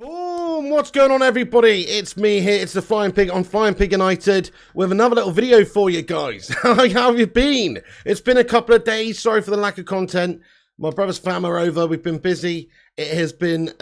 Boom! What's going on, everybody? It's me here. It's the Flying Pig on Flying Pig United with another little video for you guys. How have you been? It's been a couple of days. Sorry for the lack of content. My brother's fam are over. We've been busy. It has been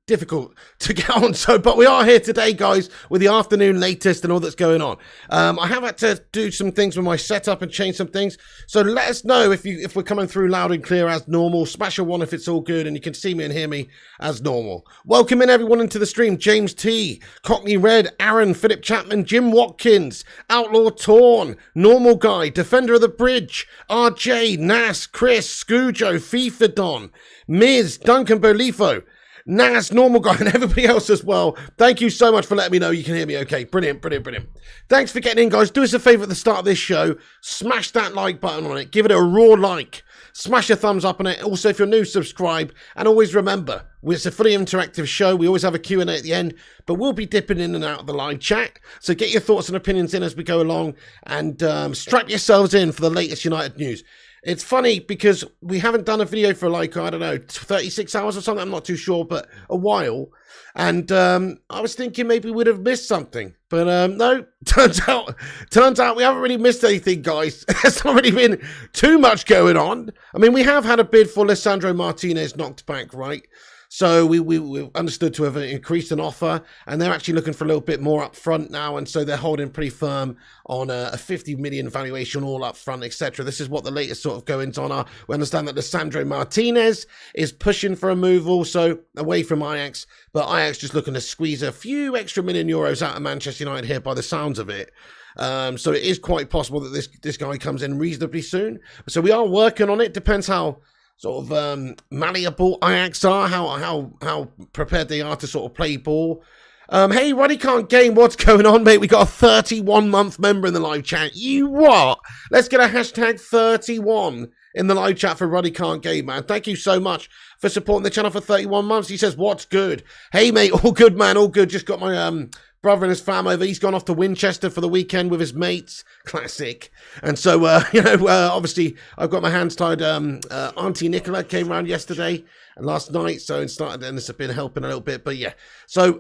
difficult to get on, but we are here today, guys, with the afternoon latest and all that's going on. I have had to do some things with my setup and change some things, so let us know if we're coming through loud and clear as normal. Smash a 1 if it's all good and you can see me and hear me as normal. Welcome in everyone into the stream. James T, Cockney Red, Aaron, Philip Chapman, Jim Watkins, Outlaw Torn, Normal Guy, Defender of the Bridge, RJ, Nas, Chris, Scoojo, FIFA Don, Miz, Duncan Bolifo, Nas, Normal Guy, and everybody else as well. Thank you so much for letting me know you can hear me okay. Brilliant, brilliant, brilliant. Thanks for getting in, guys. Do us a favour at the start of this show. Smash that like button on it. Give it a raw like. Smash a thumbs up on it. Also, if you're new, subscribe. And always remember, it's a fully interactive show. We always have a Q&A at the end, but we'll be dipping in and out of the live chat. So get your thoughts and opinions in as we go along, and strap yourselves in for the latest United news. It's funny because we haven't done a video for like, I don't know, 36 hours or something. I'm not too sure, but a while. And I was thinking maybe we'd have missed something. But no, turns out we haven't really missed anything, guys. There's not really been too much going on. I mean, we have had a bid for Lisandro Martinez knocked back, right? So we understood to have increased an offer, and they're actually looking for a little bit more up front now, and so they're holding pretty firm on a 50 million valuation all up front, etc. This is what the latest sort of goings on are. We understand that Lisandro Martinez is pushing for a move also away from Ajax, but Ajax just looking to squeeze a few extra million euros out of Manchester United here by the sounds of it. So it is quite possible that this guy comes in reasonably soon. So we are working on it. Depends how sort of malleable Ajax are, how prepared they are to sort of play ball. Hey, Ruddy Can't Game, what's going on, mate? We got a 31-month member in the live chat. You what? Let's get a hashtag 31 in the live chat for Ruddy Can't Game, man. Thank you so much for supporting the channel for 31 months. He says, what's good? Hey, mate, all good, man, all good. Just got my brother and his fam over. He's gone off to Winchester for the weekend with his mates. Classic. And so, obviously, I've got my hands tied. Auntie Nicola came around yesterday and last night, so it's been helping a little bit. But yeah, so,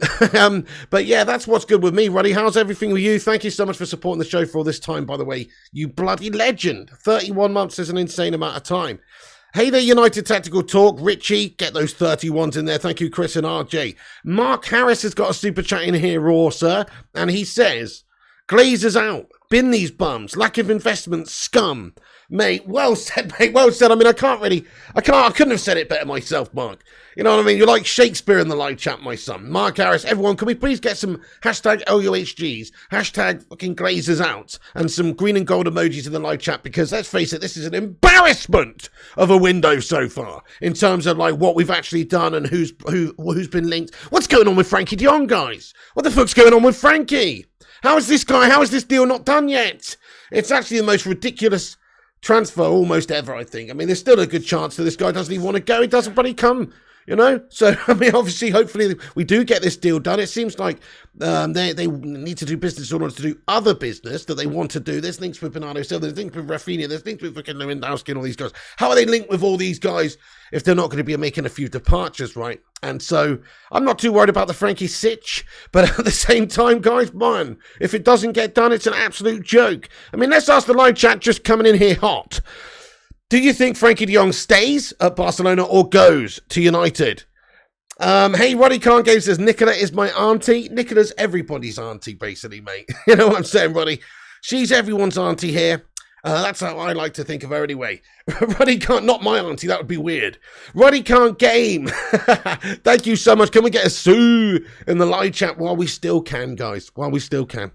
but yeah, that's what's good with me, Ruddy. How's everything with you? Thank you so much for supporting the show for all this time, by the way. You bloody legend. 31 months is an insane amount of time. Hey there, United Tactical Talk. Richie, get those 31s in there. Thank you, Chris and RJ. Mark Harris has got a super chat in here, raw, sir. And he says, Glazers out. Bin these bums. Lack of investment. Scum. Mate, well said, mate. Well said. I mean, I couldn't have said it better myself, Mark. You know what I mean? You're like Shakespeare in the live chat, my son. Mark Harris, everyone, can we please get some hashtag LUHGs, hashtag fucking Glazers out, and some green and gold emojis in the live chat, because let's face it, this is an embarrassment of a window so far in terms of like what we've actually done and who's been linked. What's going on with Frankie de Jong, guys? What the fuck's going on with Frankie? How is this deal not done yet? It's actually the most ridiculous transfer almost ever, I think. I mean, there's still a good chance that this guy doesn't even want to go. He doesn't bloody come, you know? So, I mean, obviously, hopefully, we do get this deal done. It seems like they need to do business in order to do other business that they want to do. There's links with Bernardo Silva, there's links with Rafinha, there's links with fucking Lewandowski and all these guys. How are they linked with all these guys if they're not going to be making a few departures, right? And so, I'm not too worried about the Frankie sitch, but at the same time, guys, man, if it doesn't get done, it's an absolute joke. I mean, let's ask the live chat just coming in here hot. Do you think Frankie de Jong stays at Barcelona or goes to United? Hey, Roddy Can't Game says, Nicola is my auntie. Nicola's everybody's auntie, basically, mate. You know what I'm saying, Roddy? She's everyone's auntie here. That's how I like to think of her anyway. Roddy Can't, not my auntie, that would be weird. Roddy Can't Game. Thank you so much. Can we get a sue in the live chat while we still can, guys? While we still can.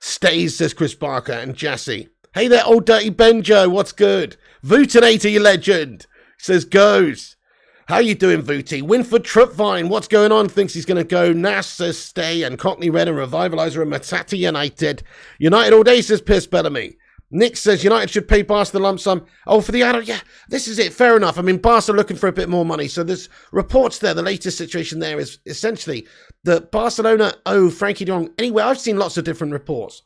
Stays, says Chris Barker and Jassy. Hey there, old dirty Benjo, what's good? Vootinator, you legend, says goes. How you doing, Vooty? Winford Trupvine, what's going on? Thinks he's going to go. Nash says stay, and Cockney Red and Revivalizer and Matata United. United all day, says Pierce Bellamy. Nick says United should pay Barca the lump sum. Oh, for the adult, yeah, this is it. Fair enough. I mean, Barca are looking for a bit more money. So there's reports there. The latest situation there is essentially that Barcelona owe Frankie de Jong. Anyway, I've seen lots of different reports.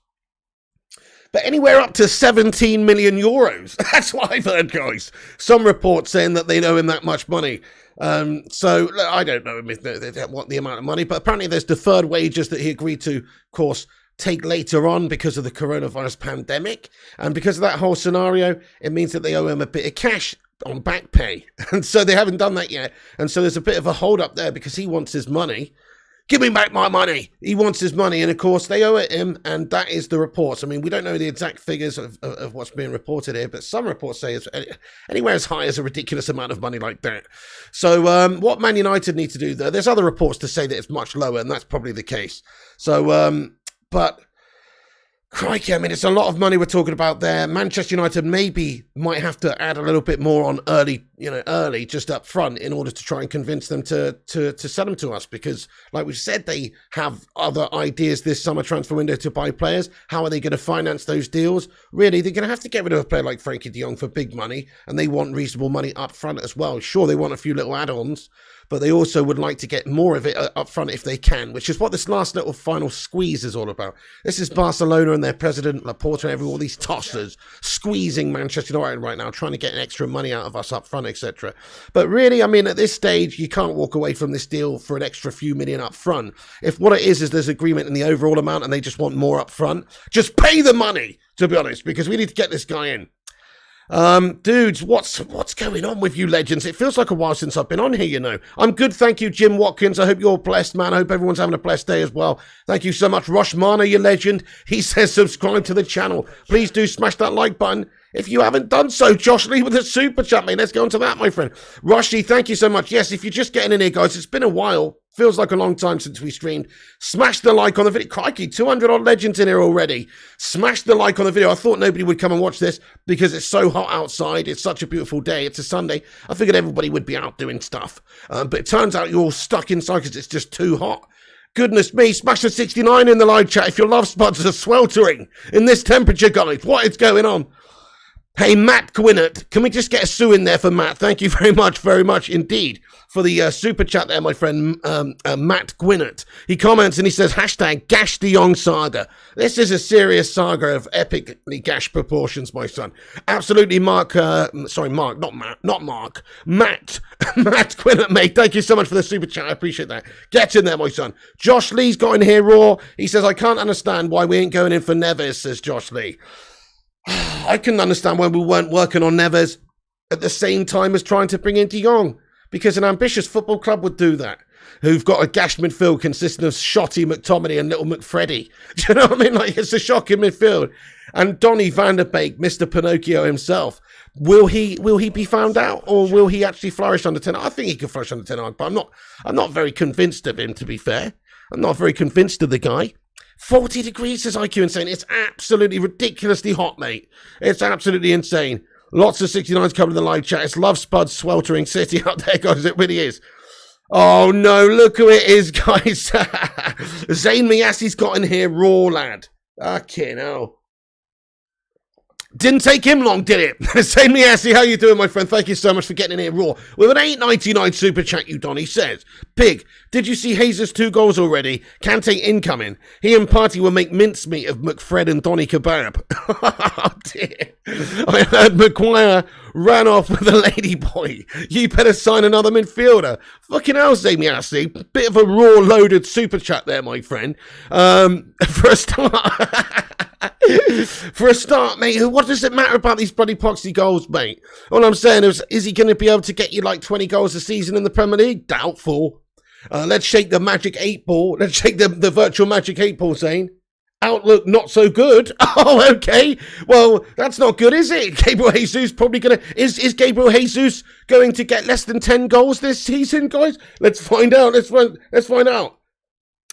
But anywhere up to 17 million euros. That's what I've heard, guys. Some reports saying that they owe him that much money. So I don't know what the amount of money, but apparently there's deferred wages that he agreed to, of course, take later on because of the coronavirus pandemic. And because of that whole scenario, it means that they owe him a bit of cash on back pay. And so they haven't done that yet. And so there's a bit of a hold up there because he wants his money. Give me back my money. He wants his money. And of course, they owe it him. And that is the reports. I mean, we don't know the exact figures of what's being reported here, but some reports say it's anywhere as high as a ridiculous amount of money like that. So what Man United need to do, though, there's other reports to say that it's much lower, and that's probably the case. So, but crikey, I mean, it's a lot of money we're talking about there. Manchester United might have to add a little bit more on early, just up front in order to try and convince them to sell them to us. Because, like we've said, they have other ideas this summer transfer window to buy players. How are they going to finance those deals? Really, they're going to have to get rid of a player like Frankie de Jong for big money, and they want reasonable money up front as well. Sure, they want a few little add-ons, but they also would like to get more of it up front if they can, which is what this last little final squeeze is all about. This is Barcelona and their president, Laporta, and all these tossers squeezing Manchester United right now, trying to get extra money out of us up front, etc. But really, I mean, at this stage, you can't walk away from this deal for an extra few million up front. If what it is there's agreement in the overall amount and they just want more up front, just pay the money, to be honest, because we need to get this guy in. Dudes, what's going on with you legends? It feels like a while since I've been on here, I'm good, thank you, Jim Watkins. I hope you're blessed, man. I hope everyone's having a blessed day as well. Thank you so much. Rosh Mana, you legend. He says subscribe to the channel. Please do smash that like button if you haven't done so. Josh Lee with a super chat, mate. Let's go on to that, my friend. Roshi, thank you so much. Yes, if you're just getting in here, guys, it's been a while. Feels like a long time since we streamed. Smash the like on the video. Crikey, 200 odd legends in here already. Smash the like on the video. I thought nobody would come and watch this because it's so hot outside. It's such a beautiful day. It's a Sunday. I figured everybody would be out doing stuff. But it turns out you're all stuck inside because it's just too hot. Goodness me, smash the 69 in the live chat if your love spots are sweltering in this temperature, guys. What is going on? Hey, Matt Gwinnett, can we just get a sue in there for Matt? Thank you very much indeed for the super chat there, my friend, Matt Gwinnett. He comments and he says, hashtag Gash de Jong saga. This is a serious saga of epically gash proportions, my son. Absolutely, Matt Gwinnett, mate. Thank you so much for the super chat. I appreciate that. Get in there, my son. Josh Lee's got in here raw. He says, I can't understand why we ain't going in for Neves, says Josh Lee. I couldn't understand why we weren't working on Neves at the same time as trying to bring in de Jong, because an ambitious football club would do that, who've got a gash midfield consisting of Shotty, McTominay and little McFreddy. Do you know what I mean? Like, it's a shocking midfield. And Donny van der Beek, Mr. Pinocchio himself, will he be found out, or will he actually flourish under Ten Hag? I think he could flourish under Ten Hag, but I'm not very convinced of him, to be fair. I'm not very convinced of the guy. 40 degrees, says IQ Insane. It's absolutely ridiculously hot, mate. It's absolutely insane. Lots of 69s coming to the live chat. It's Love Spud's sweltering city out there, guys. It really is. Oh, no. Look who it is, guys. Zayn Miasi's got in here raw, lad. Fucking hell. Didn't take him long, did it? Zayn Miasi, how you doing, my friend? Thank you so much for getting in here raw. With an $8.99 super chat, you Donny says, Pig, did you see Jesus' 2 goals already? Kante incoming. He and Party will make mincemeat of McFred and Donny Kebab. Oh, dear. I heard Maguire ran off with a lady boy. You better sign another midfielder. Fucking hell, Zayn Miasi. Bit of a raw loaded super chat there, my friend. For a start, mate, what does it matter about these bloody proxy goals, mate? All I'm saying is he going to be able to get you like 20 goals a season in the Premier League? Doubtful. Let's shake the magic 8 ball. Let's shake the virtual magic 8 ball, Zane. Outlook not so good. Oh, okay. Well, that's not good, is it? Gabriel Jesus probably going to... Is Gabriel Jesus going to get less than 10 goals this season, guys? Let's find out. Let's find out.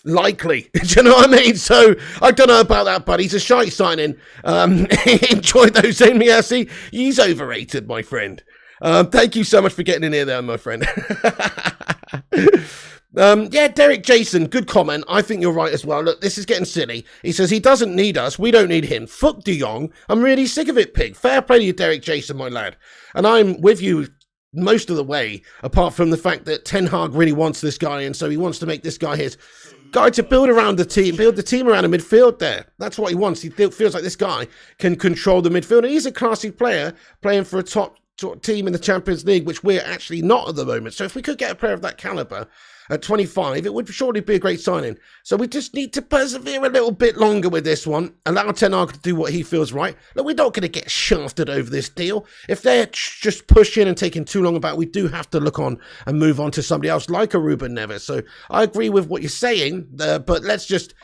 Likely. Do you know what I mean? So, I don't know about that, but he's a shite signing. Enjoy those, Zayn Miasi. He's overrated, my friend. Thank you so much for getting in here there, my friend. Yeah, Derek Jason, good comment. I think you're right as well. Look, this is getting silly. He says he doesn't need us. We don't need him. Fuck de Jong. I'm really sick of it, Pig. Fair play to you, Derek Jason, my lad. And I'm with you most of the way, apart from the fact that Ten Hag really wants this guy, and so he wants to make this guy his guy to build around the team, build the team around a midfield there. That's what he wants. He feels like this guy can control the midfield. And he's a classy player playing for a top sort of team in the Champions League, which we're actually not at the moment. So if we could get a player of that caliber at 25, it would surely be a great signing. So we just need to persevere a little bit longer with this one. Allow Ten Hag to do what he feels right. Look, we're not going to get shafted over this deal. If they're just pushing and taking too long about it, we do have to look on and move on to somebody else like a Ruben Neves. So I agree with what you're saying, but let's just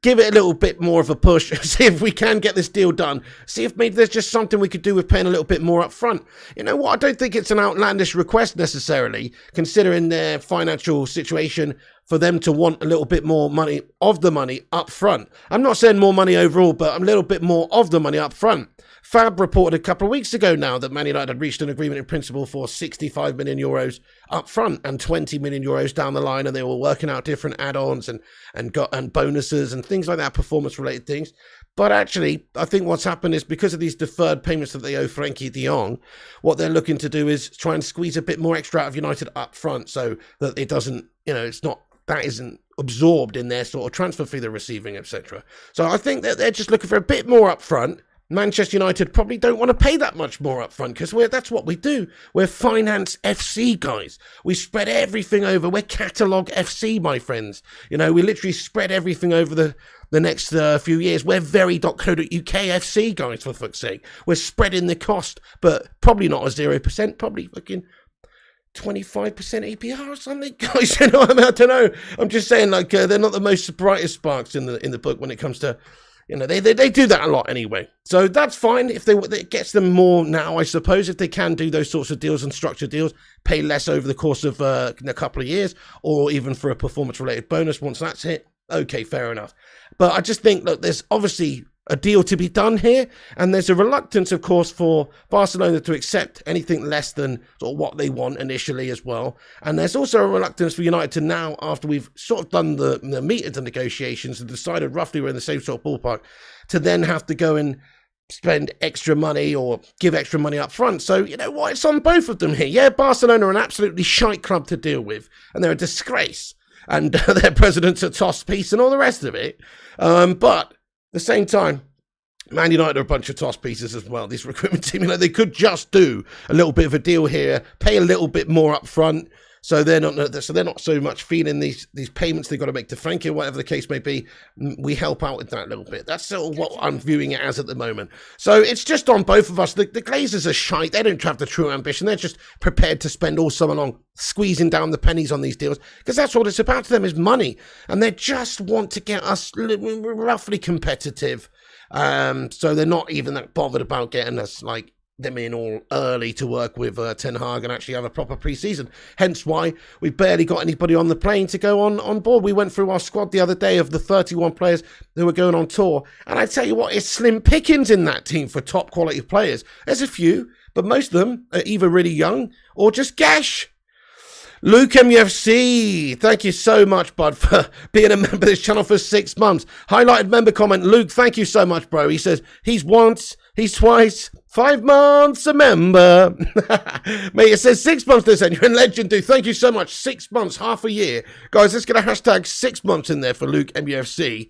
give it a little bit more of a push, see if we can get this deal done, see if maybe there's just something we could do with paying a little bit more up front. You know what, I don't think it's an outlandish request necessarily, considering their financial situation, for them to want a little bit more money of the money up front. I'm not saying more money overall, but a little bit more of the money up front. Fab reported a couple of weeks ago now that Man United had reached an agreement in principle for 65 million euros up front and 20 million euros down the line, and they were working out different add-ons and bonuses and things like that, performance-related things. But actually, I think what's happened is because of these deferred payments that they owe Frenkie de Jong, what they're looking to do is try and squeeze a bit more extra out of United up front so that it doesn't, that isn't absorbed in their sort of transfer fee they're receiving, etc. So I think that they're just looking for a bit more up front. Manchester United probably don't want to pay that much more up front because that's what we do. We're finance FC guys. We spread everything over. We're catalogue FC, my friends. We literally spread everything over the next few years. We're very .co.uk FC guys, for fuck's sake. We're spreading the cost, but probably not a 0%, probably fucking 25% APR or something, guys. I don't know. I'm just saying, they're not the most brightest sparks in the book when it comes to, they do that a lot anyway. So that's fine if it gets them more now, I suppose, if they can do those sorts of deals and structured deals, pay less over the course of a couple of years, or even for a performance-related bonus once that's hit. Okay, fair enough. But I just think, look, there's obviously a deal to be done here, and there's a reluctance, of course, for Barcelona to accept anything less than sort of what they want initially as well. And there's also a reluctance for United to now, after we've sort of done the meat of the negotiations and decided roughly we're in the same sort of ballpark, to then have to go and spend extra money or give extra money up front. So, you know what, it's on both of them here. Yeah, Barcelona are an absolutely shite club to deal with, and they're a disgrace, and their president's a toss piece and all the rest of it. But at the same time, Man United are a bunch of toss pieces as well. This recruitment team, they could just do a little bit of a deal here, pay a little bit more up front, so they're not so much feeling these payments they've got to make to Frenkie, whatever the case may be. We help out with that a little bit. That's sort of what I'm viewing it as at the moment. So it's just on both of us. The Glazers are shite. They don't have the true ambition. They're just prepared to spend all summer long squeezing down the pennies on these deals, because that's what it's about to them, is money. And they just want to get us roughly competitive. So they're not even that bothered about getting us them in all early to work with Ten Hag and actually have a proper pre-season. Hence why we barely got anybody on the plane to go on board. We went through our squad the other day of the 31 players who were going on tour, and I tell you what, it's slim pickings in that team for top quality players. There's a few, but most of them are either really young or just gash. Luke MUFC, thank you so much, bud, for being a member of this channel for 6 months. Highlighted member comment, Luke, thank you so much, bro. He says he's once, he's twice, 5 months a member. Mate, it says 6 months this end. You're in legend, dude. Thank you so much. 6 months, half a year. Guys, let's get a hashtag 6 months in there for Luke MUFC.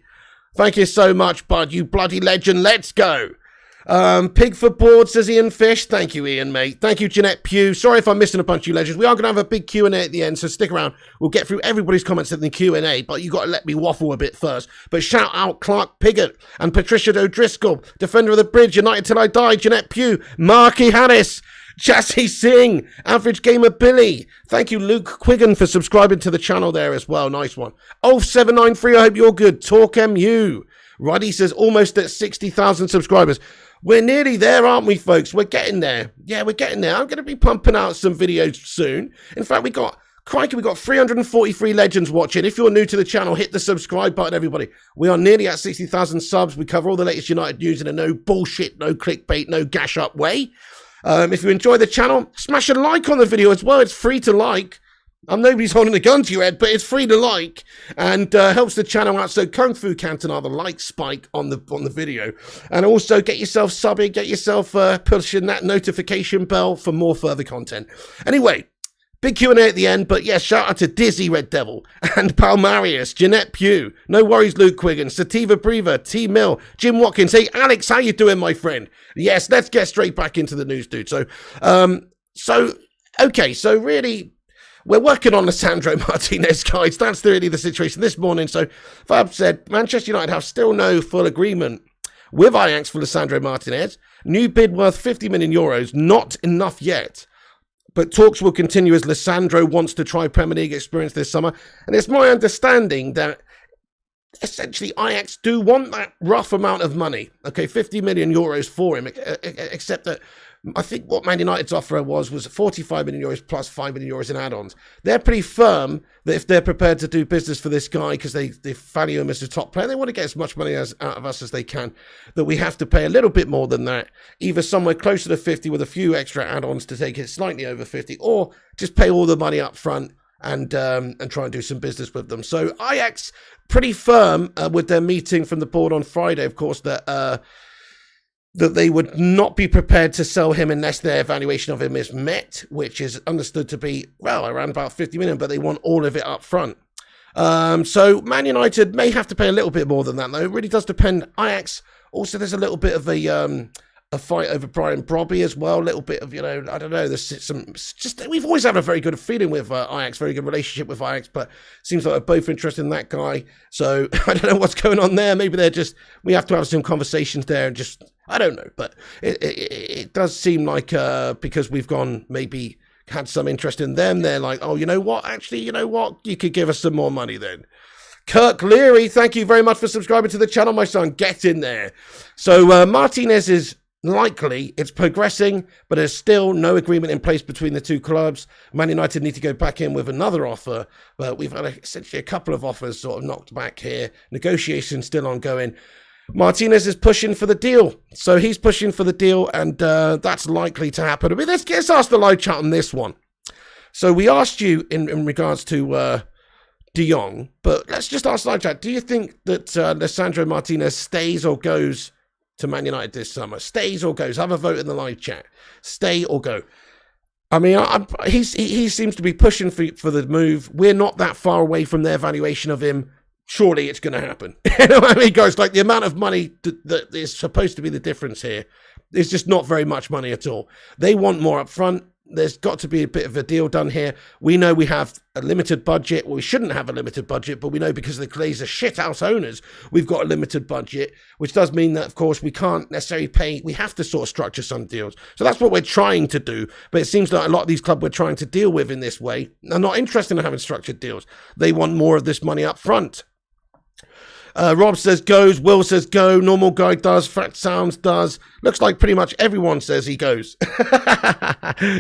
Thank you so much, bud. You bloody legend. Let's go. Pig for board, says Ian Fish. Thank you, Ian, mate. Thank you, Jeanette Pugh. Sorry if I'm missing a bunch of you legends. We are going to have a big Q&A at the end, so stick around. We'll get through everybody's comments in the Q&A, but you got to let me waffle a bit first. But shout out Clark Piggott and Patricia O'Driscoll, Defender of the Bridge, United Till I Die, Jeanette Pugh, Marky Harris, Chassis Singh, Average Gamer Billy. Thank you, Luke Quiggin, for subscribing to the channel there as well. Nice one. Ulf793, I hope you're good. Talk MU. Roddy says almost at 60,000 subscribers. We're nearly there, aren't we, folks? We're getting there. Yeah, we're getting there. I'm going to be pumping out some videos soon. In fact, we got 343 legends watching. If you're new to the channel, hit the subscribe button, everybody. We are nearly at 60,000 subs. We cover all the latest United news in a no bullshit, no clickbait, no gash up way. If you enjoy the channel, smash a like on the video as well. It's free to like. Nobody's holding a gun to your head, but it's free to like, and helps the channel out. So Kung Fu Canton are the like spike on the video, and also get yourself subbing, get yourself pushing that notification bell for more further content. Anyway, Big Q&A at the end, but yes, shout out to Dizzy Red Devil and Palmarius, Jeanette Pugh, No Worries Luke Quiggin, Sativa Brever, T Mill, Jim Watkins. Hey Alex, how you doing, my friend? Yes, let's get straight back into the news, dude. So really, we're working on Lisandro Martinez, guys. That's really the situation this morning. So Fab said, Manchester United have still no full agreement with Ajax for Lisandro Martinez. New bid worth 50 million euros, not enough yet. But talks will continue as Lisandro wants to try Premier League experience this summer. And it's my understanding that essentially Ajax do want that rough amount of money. Okay, 50 million euros for him, except that I think what Man United's offer was 45 million euros plus 5 million euros in add-ons. They're pretty firm that if they're prepared to do business for this guy because they value him as a top player, they want to get as much money out of us as they can, that we have to pay a little bit more than that, either somewhere closer to 50 with a few extra add-ons to take it slightly over 50, or just pay all the money up front and try and do some business with them. So Ajax pretty firm with their meeting from the board on Friday, of course, that they would not be prepared to sell him unless their evaluation of him is met, which is understood to be, well, around about 50 million, but they want all of it up front. So Man United may have to pay a little bit more than that, though. It really does depend. Ajax, also, there's a little bit of a fight over Brian Brobby as well. A little bit of, I don't know, there's we've always had a very good feeling with Ajax, very good relationship with Ajax, but it seems like they're both interested in that guy. So I don't know what's going on there. Maybe we have to have some conversations there and just, I don't know. But it does seem like because we've maybe had some interest in them, they're like, oh, you know what? Actually, you know what? You could give us some more money then. Kirk Leary, thank you very much for subscribing to the channel, my son. Get in there. So Martinez is likely, it's progressing, but there's still no agreement in place between the two clubs. Man United need to go back in with another offer, but we've had essentially a couple of offers sort of knocked back here. Negotiations still ongoing. Martinez is pushing for the deal. So he's pushing for the deal, and that's likely to happen. I mean, let's ask the live chat on this one. So we asked you in regards to De Jong, but let's just ask live chat. Do you think that Lisandro Martinez stays or goes to Man United this summer? Stays or goes? Have a vote in the live chat. Stay or go? I mean, he seems to be pushing for the move. We're not that far away from their valuation of him. Surely it's going to happen. You know what I mean, guys? Like, the amount of money that is supposed to be the difference here is just not very much money at all. They want more up front. There's got to be a bit of a deal done here. We know we have a limited budget. Well, we shouldn't have a limited budget, but we know because of the Glazer shithouse owners, we've got a limited budget, which does mean that, of course, we can't necessarily pay. We have to sort of structure some deals. So that's what we're trying to do. But it seems like a lot of these clubs we're trying to deal with in this way are not interested in having structured deals. They want more of this money up front. Rob says goes, Will says go, Normal Guy does, Fat Sounds does. Looks like pretty much everyone says he goes.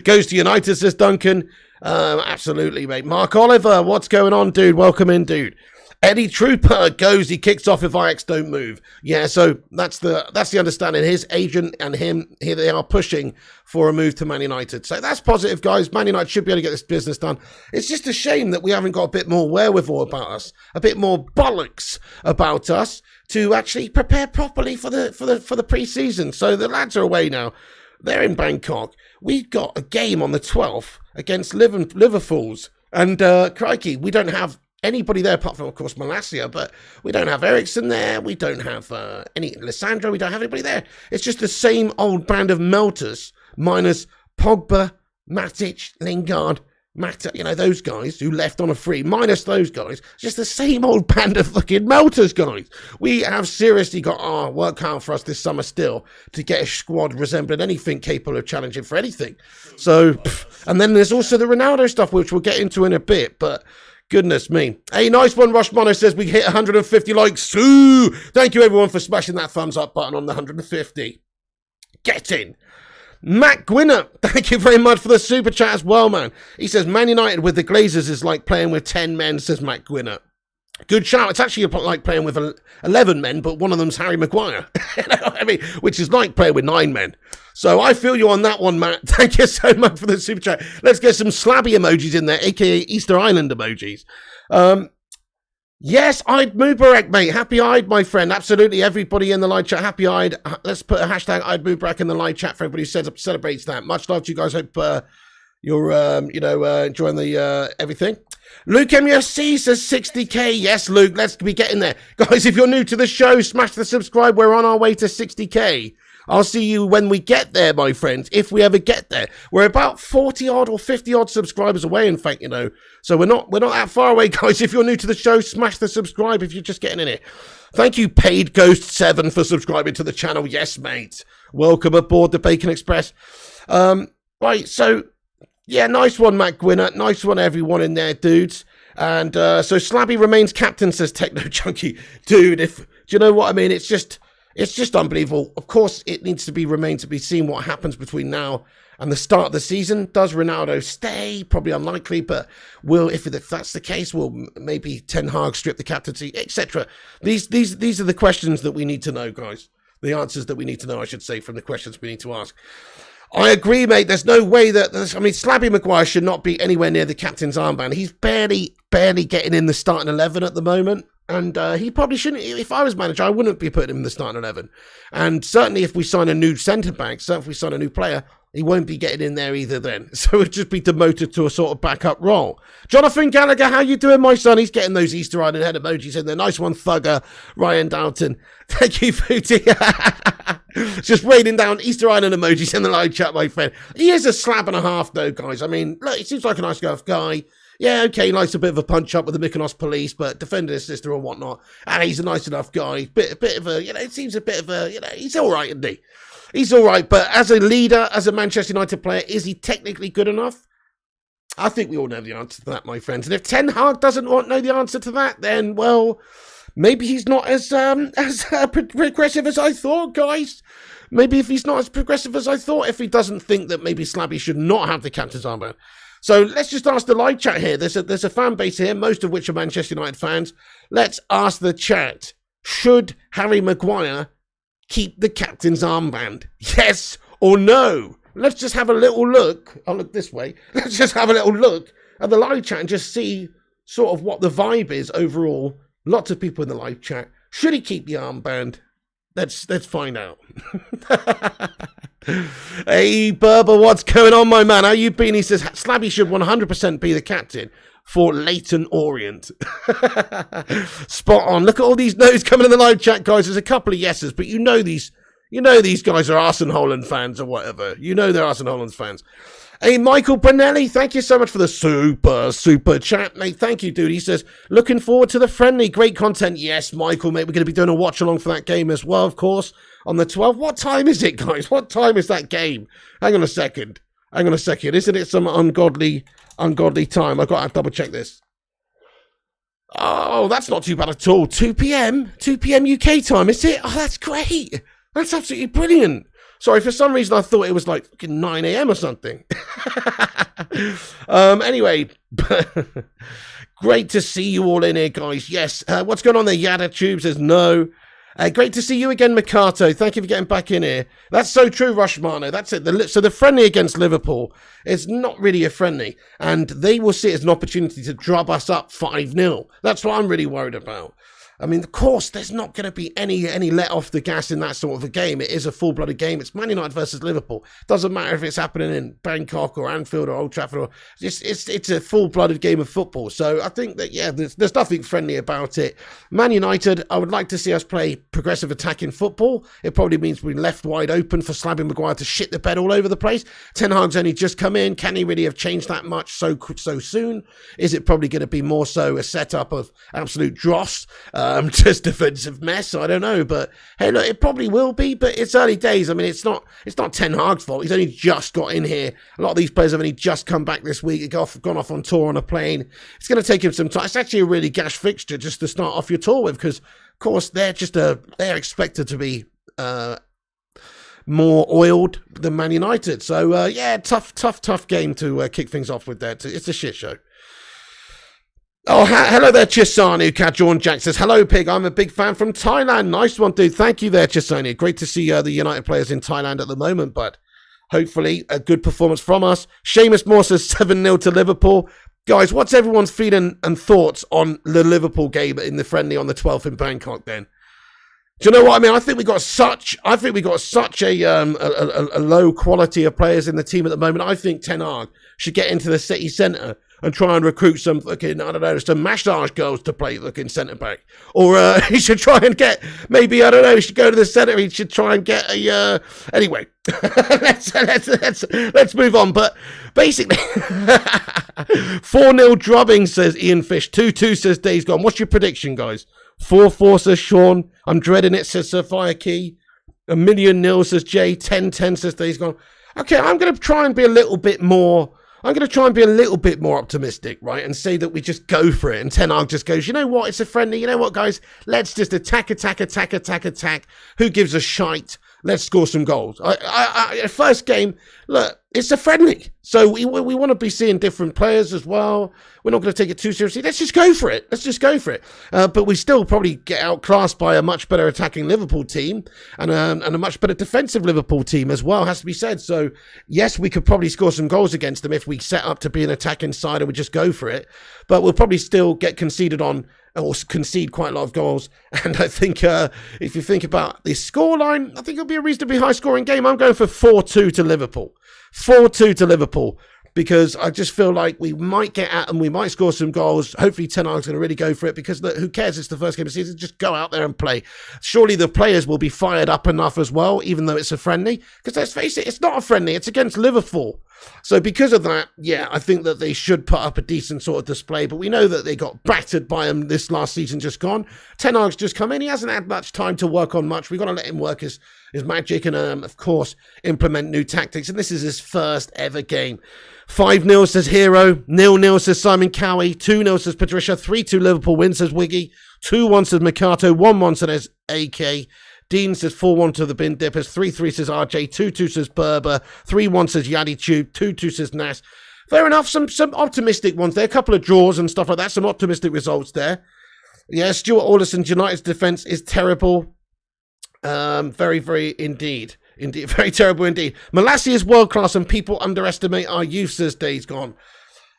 Goes to United, says Duncan. Absolutely, mate. Mark Oliver, what's going on, dude? Welcome in, dude. Eddie Trooper goes, he kicks off if Ajax don't move. Yeah, so that's the understanding. His agent and him, here they are pushing for a move to Man United. So that's positive, guys. Man United should be able to get this business done. It's just a shame that we haven't got a bit more wherewithal about us, a bit more bollocks about us to actually prepare properly for the pre-season. So the lads are away now. They're in Bangkok. We've got a game on the 12th against Liverpools. And crikey, we don't have anybody there apart from, of course, Malacia, but we don't have Erickson there. We don't have any Lisandro. We don't have anybody there. It's just the same old band of melters, minus Pogba, Matic, Lingard, Mata, those guys who left on a free, minus those guys. Just the same old band of fucking melters, guys. We have seriously got our work out for us this summer still to get a squad resembling anything capable of challenging for anything. So, and then there's also the Ronaldo stuff, which we'll get into in a bit, but goodness me. Hey, nice one. Rush Mono says we hit 150 likes. Ooh, thank you, everyone, for smashing that thumbs up button on the 150. Get in. Matt Gwinner, thank you very much for the super chat as well, man. He says, Man United with the Glazers is like playing with 10 men, says Matt Gwinner. Good shout. It's actually like playing with 11 men, but one of them's Harry Maguire. Which is like playing with 9 men. So I feel you on that one, Matt. Thank you so much for the super chat. Let's get some slabby emojis in there, aka Easter Island emojis. Yes, Eid Mubarak, mate. Happy Eid, my friend. Absolutely, everybody in the live chat, happy Eid. Let's put a hashtag Eid Mubarak in the live chat for everybody who celebrates that. Much love to you guys. Hope enjoying the everything. Luke MUFC says 60k. Yes, Luke, let's be getting there. Guys, if you're new to the show, smash the subscribe. We're on our way to 60k. I'll see you when we get there, my friends, if we ever get there. We're about 40 odd or 50 odd subscribers away, in fact, So we're not that far away, guys. If you're new to the show, smash the subscribe if you're just getting in it. Thank you, Paid Ghost 7, for subscribing to the channel. Yes, mate. Welcome aboard the Bacon Express. Right, so, yeah, nice one, Matt Gwynner. Nice one, everyone in there, dudes. And so Slabby remains captain, says Techno Junkie. Dude, do you know what I mean? It's just unbelievable. Of course, it needs to remain to be seen what happens between now and the start of the season. Does Ronaldo stay? Probably unlikely, but if that's the case, will maybe Ten Hag strip the captaincy, etc. These are the questions that we need to know, guys. The answers that we need to know, I should say, from the questions we need to ask. I agree, mate. There's no way Slabby Maguire should not be anywhere near the captain's armband. He's barely getting in the starting 11 at the moment. And he probably shouldn't. If I was manager, I wouldn't be putting him in the starting 11. And certainly if we sign a new centre-back, certainly if we sign a new player, he won't be getting in there either then. So it'd just be demoted to a sort of backup role. Jonathan Gallagher, how you doing, my son? He's getting those Easter Island head emojis in there. Nice one, Thugger. Ryan Dalton. Thank you, Footy. Just raining down Easter Island emojis in the live chat, my friend. He is a slab and a half, though, guys. I mean, look, he seems like a nice guy. Yeah, okay, he likes a bit of a punch-up with the Mykonos police, but defending his sister or whatnot. And he's a nice enough guy. Bit of a, it seems a bit of a, he's all right, isn't he? He's all right, but as a leader, as a Manchester United player, is he technically good enough? I think we all know the answer to that, my friends. And if Ten Hag doesn't know the answer to that, then, well, maybe he's not as progressive as I thought, guys. Maybe if he's not as progressive as I thought, if he doesn't think that maybe Slabby should not have the captain's armband. So let's just ask the live chat here. There's a fan base here, most of which are Manchester United fans. Let's ask the chat, should Harry Maguire keep the captain's armband? Yes or no? Let's just have a little look. I'll look this way. Let's just have a little look at the live chat and just see sort of what the vibe is overall. Lots of people in the live chat. Should he keep the armband? Let's find out. Hey, Berber, what's going on, my man? How you been? He says, Slabby should 100% be the captain for Leyton Orient. Spot on. Look at all these no's coming in the live chat, guys. There's a couple of yeses, but you know these guys are Arsene Holland fans or whatever. You know they're Arsene Holland fans. Hey, Michael Bonelli, thank you so much for the super chat, mate. Thank you, dude. He says, looking forward to the friendly. Great content. Yes, Michael, mate. We're going to be doing a watch along for that game as well, of course, on the 12th. What time is it, guys? What time is that game? Hang on a second. Isn't it some ungodly time? I've got to double check this. Oh, that's not too bad at all. 2 p.m. 2 p.m. UK time, is it? Oh, that's great. That's absolutely brilliant. Sorry, for some reason I thought it was like 9 a.m. or something. Anyway, great to see you all in here, guys. Yes, what's going on there? Yada Tube says no. Great to see you again, Mikato. Thank you for getting back in here. That's so true, Rushmano. That's it. So the friendly against Liverpool is not really a friendly, and they will see it as an opportunity to drub us up 5-0. That's what I'm really worried about. I mean, of course, there's not going to be any let off the gas in that sort of a game. It is a full-blooded game. It's Man United versus Liverpool. Doesn't matter if it's happening in Bangkok or Anfield or Old Trafford. Or it's a full-blooded game of football. So I think that, yeah, there's nothing friendly about it. Man United, I would like to see us play progressive attacking football. It probably means we're left wide open for Slabby Maguire to shit the bed all over the place. Ten Hag's only just come in. Can he really have changed that much so soon? Is it probably going to be more so a setup of absolute dross? Just defensive mess, I don't know, but hey, look, it probably will be, but it's early days. I mean, it's not Ten Hag's fault. He's only just got in here. A lot of these players have only just come back this week, gone off on tour on a plane. It's going to take him some time. It's actually a really gash fixture just to start off your tour with, because of course they're expected to be more oiled than Man United. So yeah, tough game to kick things off with there. It's a shit show. Oh, hello there, Chisanu. Kajon Jack says, hello, Pig. I'm a big fan from Thailand. Nice one, dude. Thank you there, Chisanu. Great to see the United players in Thailand at the moment, but hopefully a good performance from us. Seamus Moore says 7-0 to Liverpool. Guys, what's everyone's feeling and thoughts on the Liverpool game in the friendly on the 12th in Bangkok then? Do you know what I mean? I think we got such a low quality of players in the team at the moment. I think Ten Hag should get into the city centre and try and recruit some fucking, I don't know, some massage girls to play looking centre back. Or he should try and get, maybe, I don't know, he should go to the centre, he should try and get a, anyway, let's move on. But basically, 4-0 drubbing, says Ian Fish. 2-2, says Days Gone. What's your prediction, guys? 4-4, says Sean. I'm dreading it, says Sophia Key. 1,000,000, says Jay. 10-10, says Days Gone. Okay, I'm going to try and be a little bit more optimistic, right? And say that we just go for it. And Ten Hag just goes, you know what? It's a friendly. You know what, guys? Let's just attack. Who gives a shite? Let's score some goals. First game, look, it's a friendly. So we want to be seeing different players as well. We're not going to take it too seriously. Let's just go for it. But we still probably get outclassed by a much better attacking Liverpool team and a much better defensive Liverpool team as well, has to be said. So, yes, we could probably score some goals against them if we set up to be an attacking side and we just go for it. But we'll probably still get conceded on or concede quite a lot of goals. And I think if you think about the scoreline, I think it'll be a reasonably high-scoring game. I'm going for 4-2 to Liverpool. 4-2 to Liverpool. Because I just feel like we might get at them, we might score some goals. Hopefully Ten Hag's going to really go for it because who cares? It's the first game of the season. Just go out there and play. Surely the players will be fired up enough as well, even though it's a friendly. Because let's face it, it's not a friendly. It's against Liverpool. So because of that, yeah, I think that they should put up a decent sort of display. But we know that they got battered by them this last season just gone. Ten Hag's just come in. He hasn't had much time to work on much. We've got to let him work his magic and, of course, implement new tactics. And this is his first ever game. 5-0, says Hero. 0-0, says Simon Cowie. 2-0, says Patricia. 3-2 Liverpool win, says Wiggy. 2-1, says Mercato. 1-1, says AK. Dean says 4-1 to the Bin Dippers. 3-3, says RJ. 2-2, says Berber. 3-1, says Yaddy Tube. 2-2, says Nas. Fair enough. Some optimistic ones there. A couple of draws and stuff like that. Some optimistic results there. Yeah, Stuart Alderson's United's defence is terrible. Very, very indeed. Indeed, very terrible indeed. Malacia is world class and people underestimate our youth, says Days Gone.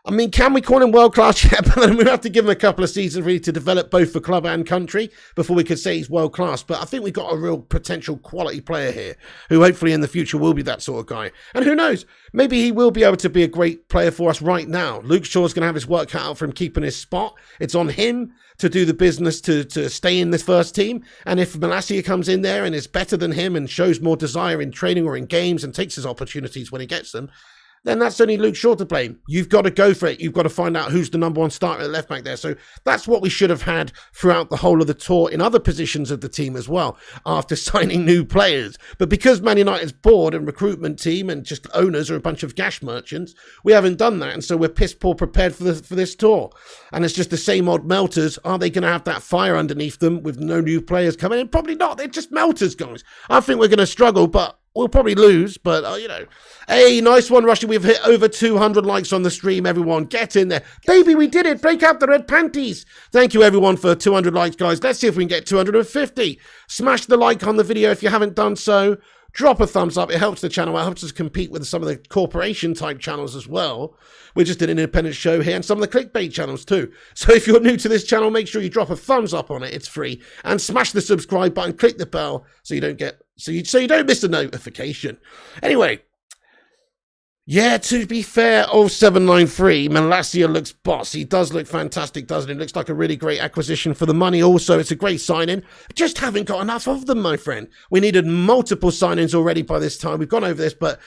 I mean, can we call him world class? Yeah, but then we have to give him a couple of seasons really to develop both for club and country before we could say he's world class. But I think we've got a real potential quality player here who hopefully in the future will be that sort of guy. And who knows, maybe he will be able to be a great player for us right now. Luke Shaw's going to have his work cut out for him keeping his spot. It's on him to do the business to stay in this first team. And if Malacia comes in there and is better than him and shows more desire in training or in games and takes his opportunities when he gets them, then that's only Luke Shaw to blame. You've got to go for it. You've got to find out who's the number one starter at left back there. So that's what we should have had throughout the whole of the tour in other positions of the team as well, after signing new players. But because Man United's board and recruitment team and just owners are a bunch of gash merchants, we haven't done that. And so we're piss poor prepared for this tour. And it's just the same old melters. Are they going to have that fire underneath them with no new players coming in? Probably not. They're just melters, guys. I think we're going to struggle, but we'll probably lose, but, you know. Hey, nice one, Rushy. We've hit over 200 likes on the stream, everyone. Get in there. Baby, we did it. Break out the red panties. Thank you, everyone, for 200 likes, guys. Let's see if we can get 250. Smash the like on the video if you haven't done so. Drop a thumbs up. It helps the channel. It helps us compete with some of the corporation-type channels as well. We're just an independent show here, and some of the clickbait channels too. So if you're new to this channel, make sure you drop a thumbs up on it. It's free. And smash the subscribe button. Click the bell so you don't miss a notification. Anyway. Yeah, to be fair, 0793, Malacia looks boss. He does look fantastic, doesn't he? Looks like a really great acquisition for the money. Also, it's a great signing. Just haven't got enough of them, my friend. We needed multiple signings already by this time. We've gone over this, but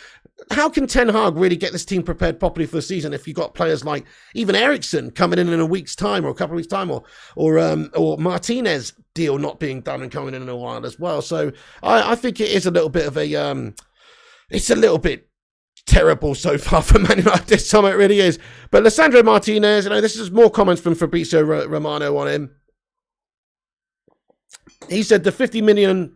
how can Ten Hag really get this team prepared properly for the season if you've got players like even Erickson coming in a week's time or a couple of weeks' time, or Martinez deal not being done and coming in a while as well? So I think it is a little bit of a, it's a little bit terrible so far for Man United this time, it really is. But Lisandro Martinez, this is more comments from Fabrizio Romano on him. He said the €50 million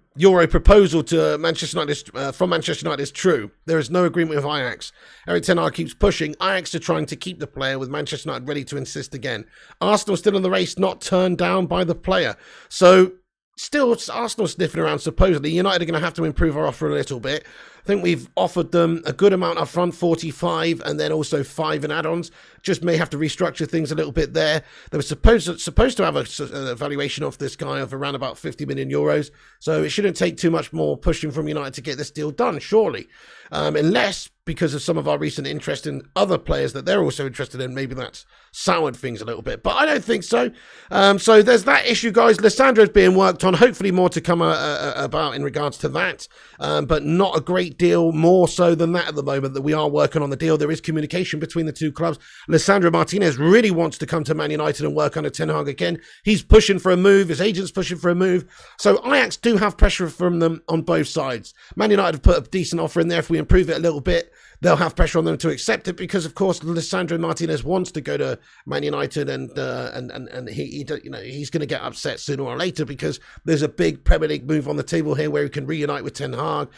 proposal to Manchester United from Manchester United is true. There is no agreement with Ajax. Eric Ten Hag keeps pushing. Ajax are trying to keep the player, with Manchester United ready to insist again. Arsenal still in the race, not turned down by the player. So still, Arsenal sniffing around supposedly. United are going to have to improve our offer a little bit. I think we've offered them a good amount up front, 45, and then also 5 in add-ons. Just may have to restructure things a little bit there. They were supposed to have a valuation of this guy of around about 50 million euros. So it shouldn't take too much more pushing from United to get this deal done, surely. Unless, because of some of our recent interest in other players that they're also interested in, maybe that's soured things a little bit. But I don't think so. So there's that issue, guys. Lissandro's being worked on. Hopefully more to come about in regards to that. But not a great deal more so than that at the moment, that we are working on the deal. There is communication between the two clubs. Lissandro Martinez really wants to come to Man United and work under Ten Hag again. He's pushing for a move. His agent's pushing for a move. So Ajax do have pressure from them on both sides. Man United have put a decent offer in there. If we improve it a little bit, they'll have pressure on them to accept it, because of course Lissandro Martinez wants to go to Man United, and he you know, he's going to get upset sooner or later, because there's a big Premier League move on the table here where he can reunite with Ten Hag.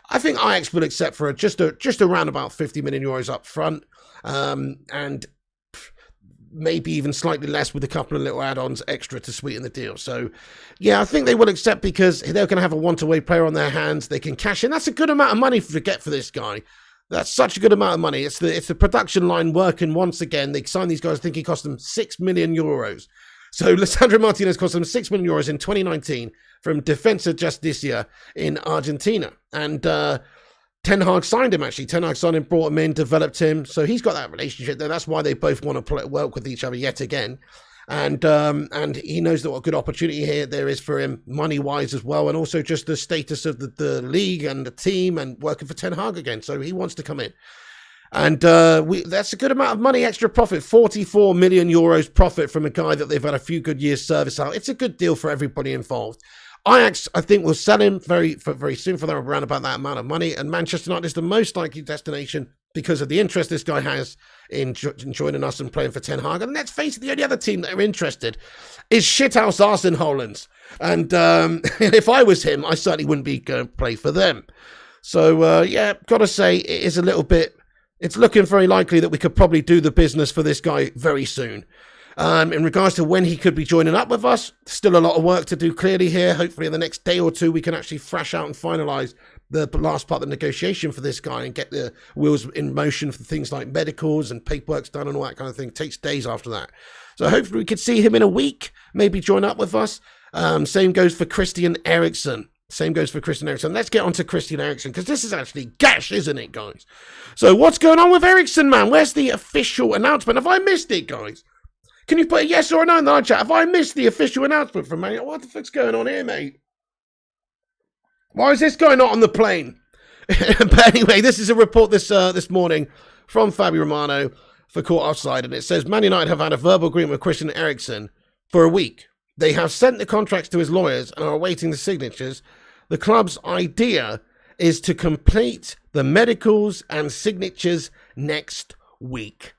I think Ajax will accept for just around about 50 million euros up front, and maybe even slightly less with a couple of little add-ons extra to sweeten the deal. So, yeah, I think they will accept, because they're going to have a one-to-way player on their hands. They can cash in. That's a good amount of money to get for this guy. That's such a good amount of money. It's the production line working once again. They signed these guys. I think he cost them 6 million euros. So Lissandro Martinez cost them 6 million euros in 2019 from Defensa Justicia in Argentina. And Ten Hag signed him, actually. Ten Hag signed him, brought him in, developed him. So he's got that relationship there. That's why they both want to work with each other yet again. And he knows that what good opportunity here there is for him, money-wise as well, and also just the status of the league and the team and working for Ten Hag again. So he wants to come in. And that's a good amount of money, extra profit, 44 million euros profit from a guy that they've had a few good years service out. It's a good deal for everybody involved. Ajax, I think, will sell him very soon for around about that amount of money. And Manchester United is the most likely destination because of the interest this guy has in joining us and playing for Ten Hag. And let's face it, the only other team that are interested is shithouse Arsene Hollands. And if I was him, I certainly wouldn't be going to play for them. So, yeah, got to say, it is a little bit... It's looking very likely that we could probably do the business for this guy very soon. In regards to when he could be joining up with us, still a lot of work to do clearly here. Hopefully in the next day or two, we can actually thrash out and finalise the last part of the negotiation for this guy and get the wheels in motion for things like medicals and paperwork's done and all that kind of thing. It takes days after that. So hopefully we could see him in a week, maybe join up with us. Same goes for Christian Erickson. Let's get on to Christian Erickson, because this is actually gash, isn't it, guys? So what's going on with Erickson, man? Where's the official announcement? Have I missed it, guys? Can you put a yes or a no in the chat? Have I missed the official announcement from Man? What the fuck's going on here, mate? Why is this guy not on the plane? But anyway, this is a report this morning from Fabio Romano for Caught Offside, and it says Man United have had a verbal agreement with Christian Erickson for a week. They have sent the contracts to his lawyers and are awaiting the signatures. The club's idea is to complete the medicals and signatures next week.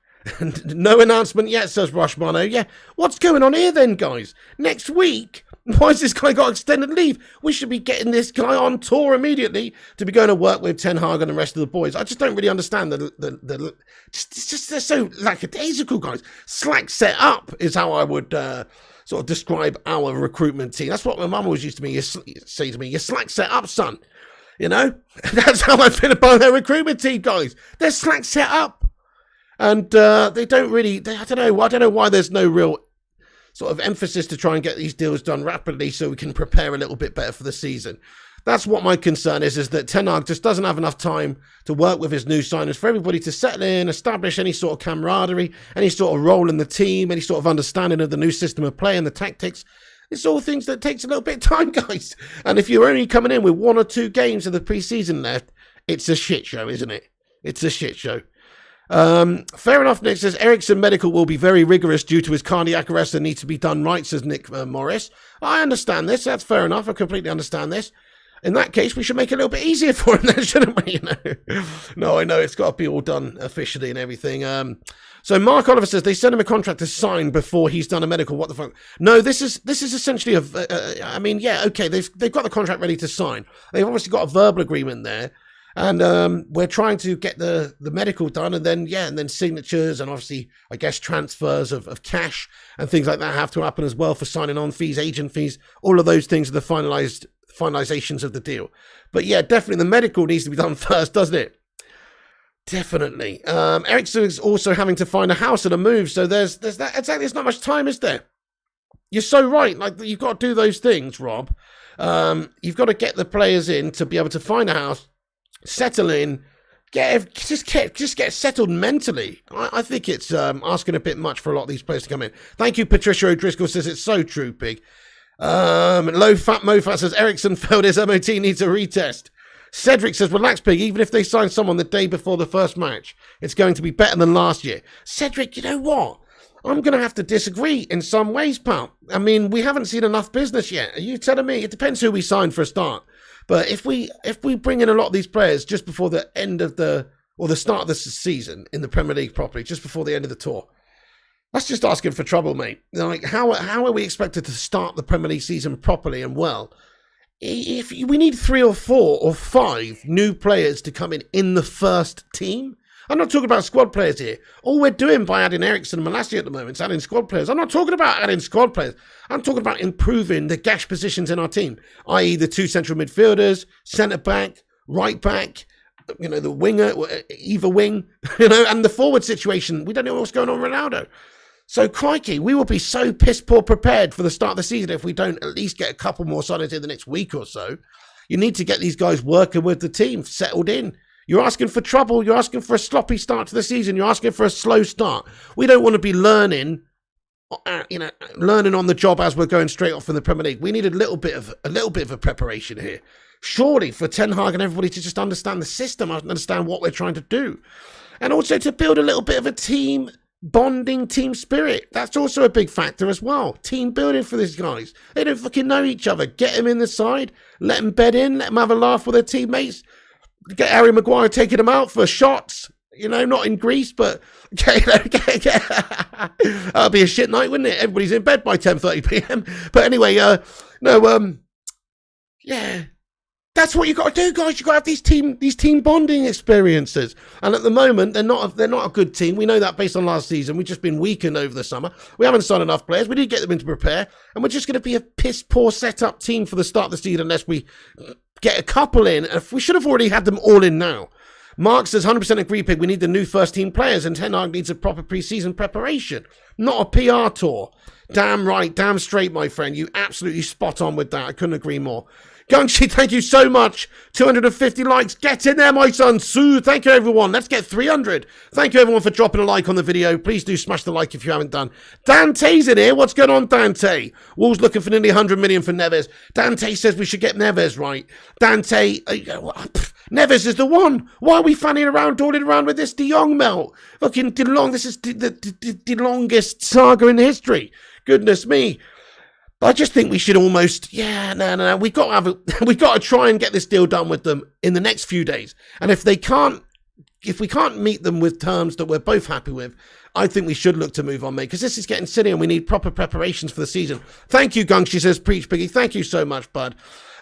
No announcement yet, says Roshmano. Yeah, what's going on here then, guys? Next week? Why has this guy got extended leave? We should be getting this guy on tour immediately to be going to work with Ten Hag and the rest of the boys. I just don't really understand it's just they're so lackadaisical, guys. Slack set up is how I would sort of describe our recruitment team. That's what my mum always used to say to me. You're slack set up, son. You know, that's how I feel about their recruitment team, guys. They're slack set up. And they don't really, I don't know why there's no real sort of emphasis to try and get these deals done rapidly so we can prepare a little bit better for the season. That's what my concern is that Ten Hag just doesn't have enough time to work with his new signers for everybody to settle in, establish any sort of camaraderie, any sort of role in the team, any sort of understanding of the new system of play and the tactics. It's all things that takes a little bit of time, guys. And if you're only coming in with 1 or 2 games of the pre-season left, it's a shit show, isn't it? It's a shit show. Fair enough, Nick says Erickson medical will be very rigorous due to his cardiac arrest and needs to be done right, says Nick Morris. I understand this. That's fair enough. I completely understand this. In that case, we should make it a little bit easier for him then, shouldn't we? You know? No, I know it's got to be all done officially and everything. So Mark Oliver says they sent him a contract to sign before he's done a medical. What the fuck? No, this is essentially I mean, yeah, okay, they've got the contract ready to sign. They've obviously got a verbal agreement there. And we're trying to get the medical done, and then signatures, and obviously, I guess, transfers of cash and things like that have to happen as well for signing on fees, agent fees. All of those things are the finalizations of the deal. But yeah, definitely the medical needs to be done first, doesn't it? Definitely. Erickson is also having to find a house and a move, so there's that. Exactly, there's not much time, is there? You're so right. Like, you've got to do those things, Rob. You've got to get the players in to be able to find a house, settle in, just get settled mentally. I think it's asking a bit much for a lot of these players to come in. Thank you, Patricia O'Driscoll says it's so true, Pig. Low Fat Mofat says Erickson failed his MOT, needs a retest. Cedric says, relax, Pig, even if they sign someone the day before the first match, it's going to be better than last year. Cedric, you know what? I'm going to have to disagree in some ways, pal. I mean, we haven't seen enough business yet. Are you telling me? It depends who we sign for a start. But if we bring in a lot of these players just before the end of the start of the season in the Premier League properly, just before the end of the tour, that's just asking for trouble, mate. Like, how are we expected to start the Premier League season properly and well? If we need 3 or 4 or 5 new players to come in the first team. I'm not talking about squad players here. All we're doing by adding Erickson and Malacia at the moment is adding squad players. I'm not talking about adding squad players. I'm talking about improving the gash positions in our team, i.e. the 2 central midfielders, centre-back, right-back, the winger, either wing, and the forward situation. We don't know what's going on with Ronaldo. So, crikey, we will be so piss-poor prepared for the start of the season if we don't at least get a couple more signings in the next week or so. You need to get these guys working with the team, settled in. You're asking for trouble. You're asking for a sloppy start to the season. You're asking for a slow start. We don't want to be learning on the job as we're going straight off from the Premier League. We need a little bit of a preparation here. Surely for Ten Hag and everybody to just understand the system, understand what we're trying to do. And also to build a little bit of a team bonding, team spirit. That's also a big factor as well. Team building for these guys. They don't fucking know each other. Get them in the side. Let them bed in. Let them have a laugh with their teammates. Get Harry Maguire taking them out for shots. Not in Greece, but that'll be a shit night, wouldn't it? Everybody's in bed by 10:30 p.m. But anyway, yeah. That's what you got to do, guys. You got to have these team bonding experiences. And at the moment, they're not a good team. We know that based on last season. We've just been weakened over the summer. We haven't signed enough players. We need to get them in to prepare. And we're just going to be a piss-poor set-up team for the start of the season unless we get a couple in. We should have already had them all in now. Mark says, 100% agree, Pig. We need the new first-team players, and Ten Hag needs a proper pre-season preparation, not a PR tour. Damn right, damn straight, my friend. You absolutely spot on with that. I couldn't agree more. Gungshi, thank you so much. 250 likes. Get in there, my son. Sue, thank you, everyone. Let's get 300. Thank you, everyone, for dropping a like on the video. Please do smash the like if you haven't done. Dante's in here. What's going on, Dante? Wolves looking for nearly 100 million for Neves. Dante says we should get Neves, right? Dante, Neves is the one. Why are we fanning around, dawdling around with this De Jong melt? Fucking De Long. This is the longest saga in history. Goodness me. I just think we should almost, no. We've got to try and get this deal done with them in the next few days. And if we can't meet them with terms that we're both happy with, I think we should look to move on, mate, because this is getting silly and we need proper preparations for the season. Thank you, Gung. She says, preach, Piggy. Thank you so much, bud.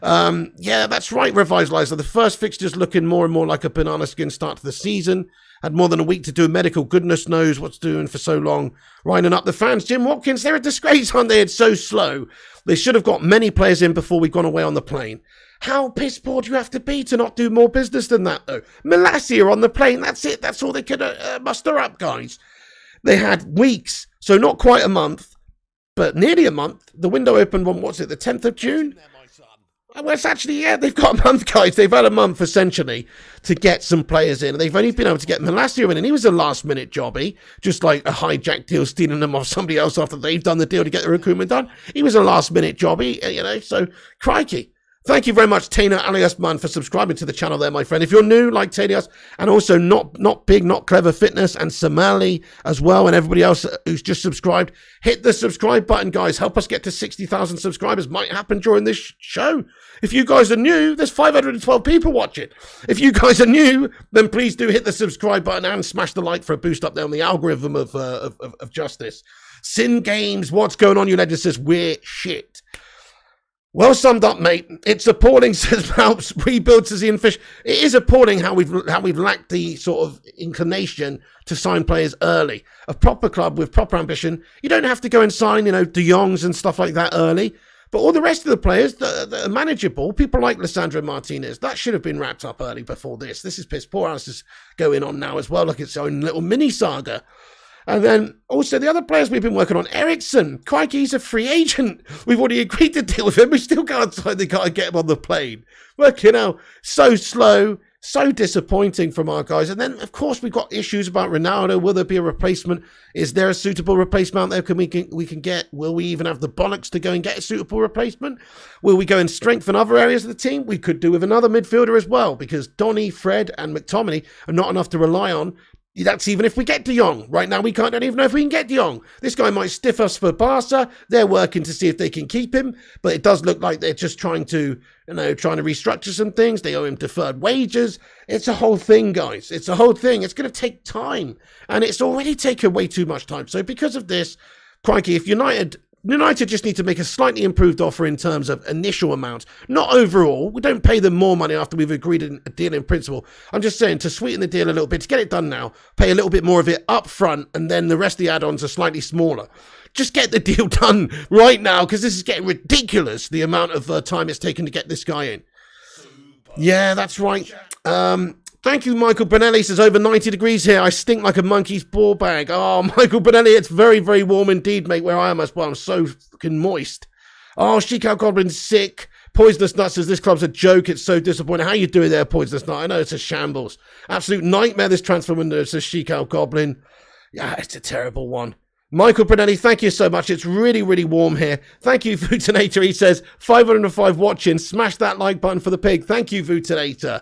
Yeah, that's right, Revitalizer. The first fixture's looking more and more like a banana skin start to the season. Had more than a week to do medical. Goodness knows what's doing for so long. Winding up the fans. Jim Watkins, they're a disgrace, aren't they? It's so slow. They should have got many players in before we've gone away on the plane. How piss poor do you have to be to not do more business than that, though? Malacia on the plane, that's it. That's all they could muster up, guys. They had weeks, so not quite a month, but nearly a month. The window opened on, what's it, the 10th of June? Well, it's actually, yeah, they've got a month, guys. They've had a month, essentially, to get some players in. And they've only been able to get Malacia in, and he was a last-minute jobby, just like a hijack deal, stealing them off somebody else after they've done the deal to get the recruitment done. He was a last-minute jobby, so crikey. Thank you very much, Taina alias Man, for subscribing to the channel there, my friend. If you're new, like Tanias, and also not big, not clever fitness, and Somali as well, and everybody else who's just subscribed, hit the subscribe button, guys. Help us get to 60,000 subscribers. Might happen during this show. If you guys are new, there's 512 people watching. If you guys are new, then please do hit the subscribe button and smash the like for a boost up there on the algorithm of justice. Sin Games, what's going on? You legend says we're shit. Well summed up, mate. It's appalling, says Malps. Rebuild, says Ian Fish. It is appalling how we've lacked the sort of inclination to sign players early. A proper club with proper ambition, you don't have to go and sign, De Jongs and stuff like that early. But all the rest of the players that are manageable, people like Lisandro Martinez, that should have been wrapped up early before this. This is piss poor. This is going on now as well, like its own little mini saga. And then also the other players we've been working on, Erickson, crikey, he's a free agent. We've already agreed to deal with him. We still can't decide they got to get him on the plane. Working out so slow, so disappointing from our guys. And then, of course, we've got issues about Ronaldo. Will there be a replacement? Is there a suitable replacement out there we can get? Will we even have the bollocks to go and get a suitable replacement? Will we go and strengthen other areas of the team? We could do with another midfielder as well, because Donny, Fred and McTominay are not enough to rely on. That's even if we get De Jong. Right now, we don't even know if we can get De Jong. This guy might stiff us for Barca. They're working to see if they can keep him, but it does look like they're just trying to restructure some things. They owe him deferred wages. It's a whole thing, guys. It's a whole thing. It's going to take time, and it's already taken way too much time. So because of this, crikey, if United just need to make a slightly improved offer in terms of initial amount, not overall. We don't pay them more money after we've agreed a deal in principle. I'm just saying to sweeten the deal a little bit, to get it done now, pay a little bit more of it up front, and then the rest of the add-ons are slightly smaller. Just get the deal done right now, because this is getting ridiculous, the amount of time it's taken to get this guy in. Yeah, that's right. Thank you, Michael Bonelli. Says over 90 degrees here. I stink like a monkey's ball bag. Oh, Michael Bonelli, it's very, very warm indeed, mate, where I am as well. I'm so fucking moist. Oh, Sheik Goblin's sick. Poisonous Nut says this club's a joke. It's so disappointing. How you doing there, Poisonous Nut? I know it's a shambles. Absolute nightmare, this transfer window, says Sheik Goblin. Yeah, it's a terrible one. Michael Brunelli, thank you so much. It's really, really warm here. Thank you, Vutinator. He says, 505 watching. Smash that like button for the pig. Thank you, Vutinator.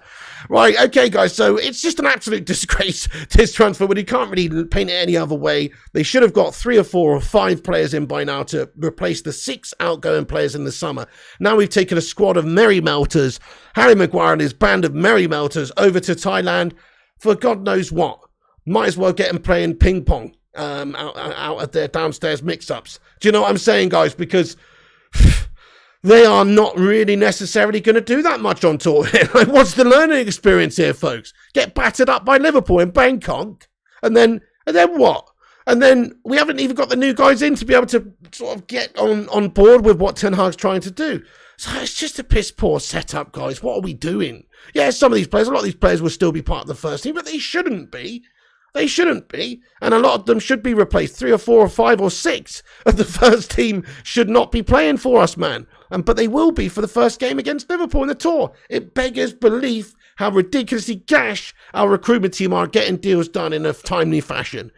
Right, okay, guys. So it's just an absolute disgrace, this transfer, but you can't really paint it any other way. They should have got 3 or 4 or 5 players in by now to replace the 6 outgoing players in the summer. Now we've taken a squad of merry melters, Harry Maguire and his band of merry melters, over to Thailand for God knows what. Might as well get them playing ping pong. Out at their downstairs mix-ups. Do you know what I'm saying, guys? Because they are not really necessarily going to do that much on tour. Like, what's the learning experience here, folks? Get battered up by Liverpool in Bangkok, and then what? And then we haven't even got the new guys in to be able to sort of get on board with what Ten Hag's trying to do. So it's just a piss poor setup, guys. What are we doing? Yeah, some of these players, a lot of these players will still be part of the first team, but they shouldn't be. They shouldn't be, and a lot of them should be replaced. 3 or 4 or 5 or 6 of the first team should not be playing for us, man. But they will be for the first game against Liverpool in the tour. It beggars belief how ridiculously gash our recruitment team are getting deals done in a timely fashion.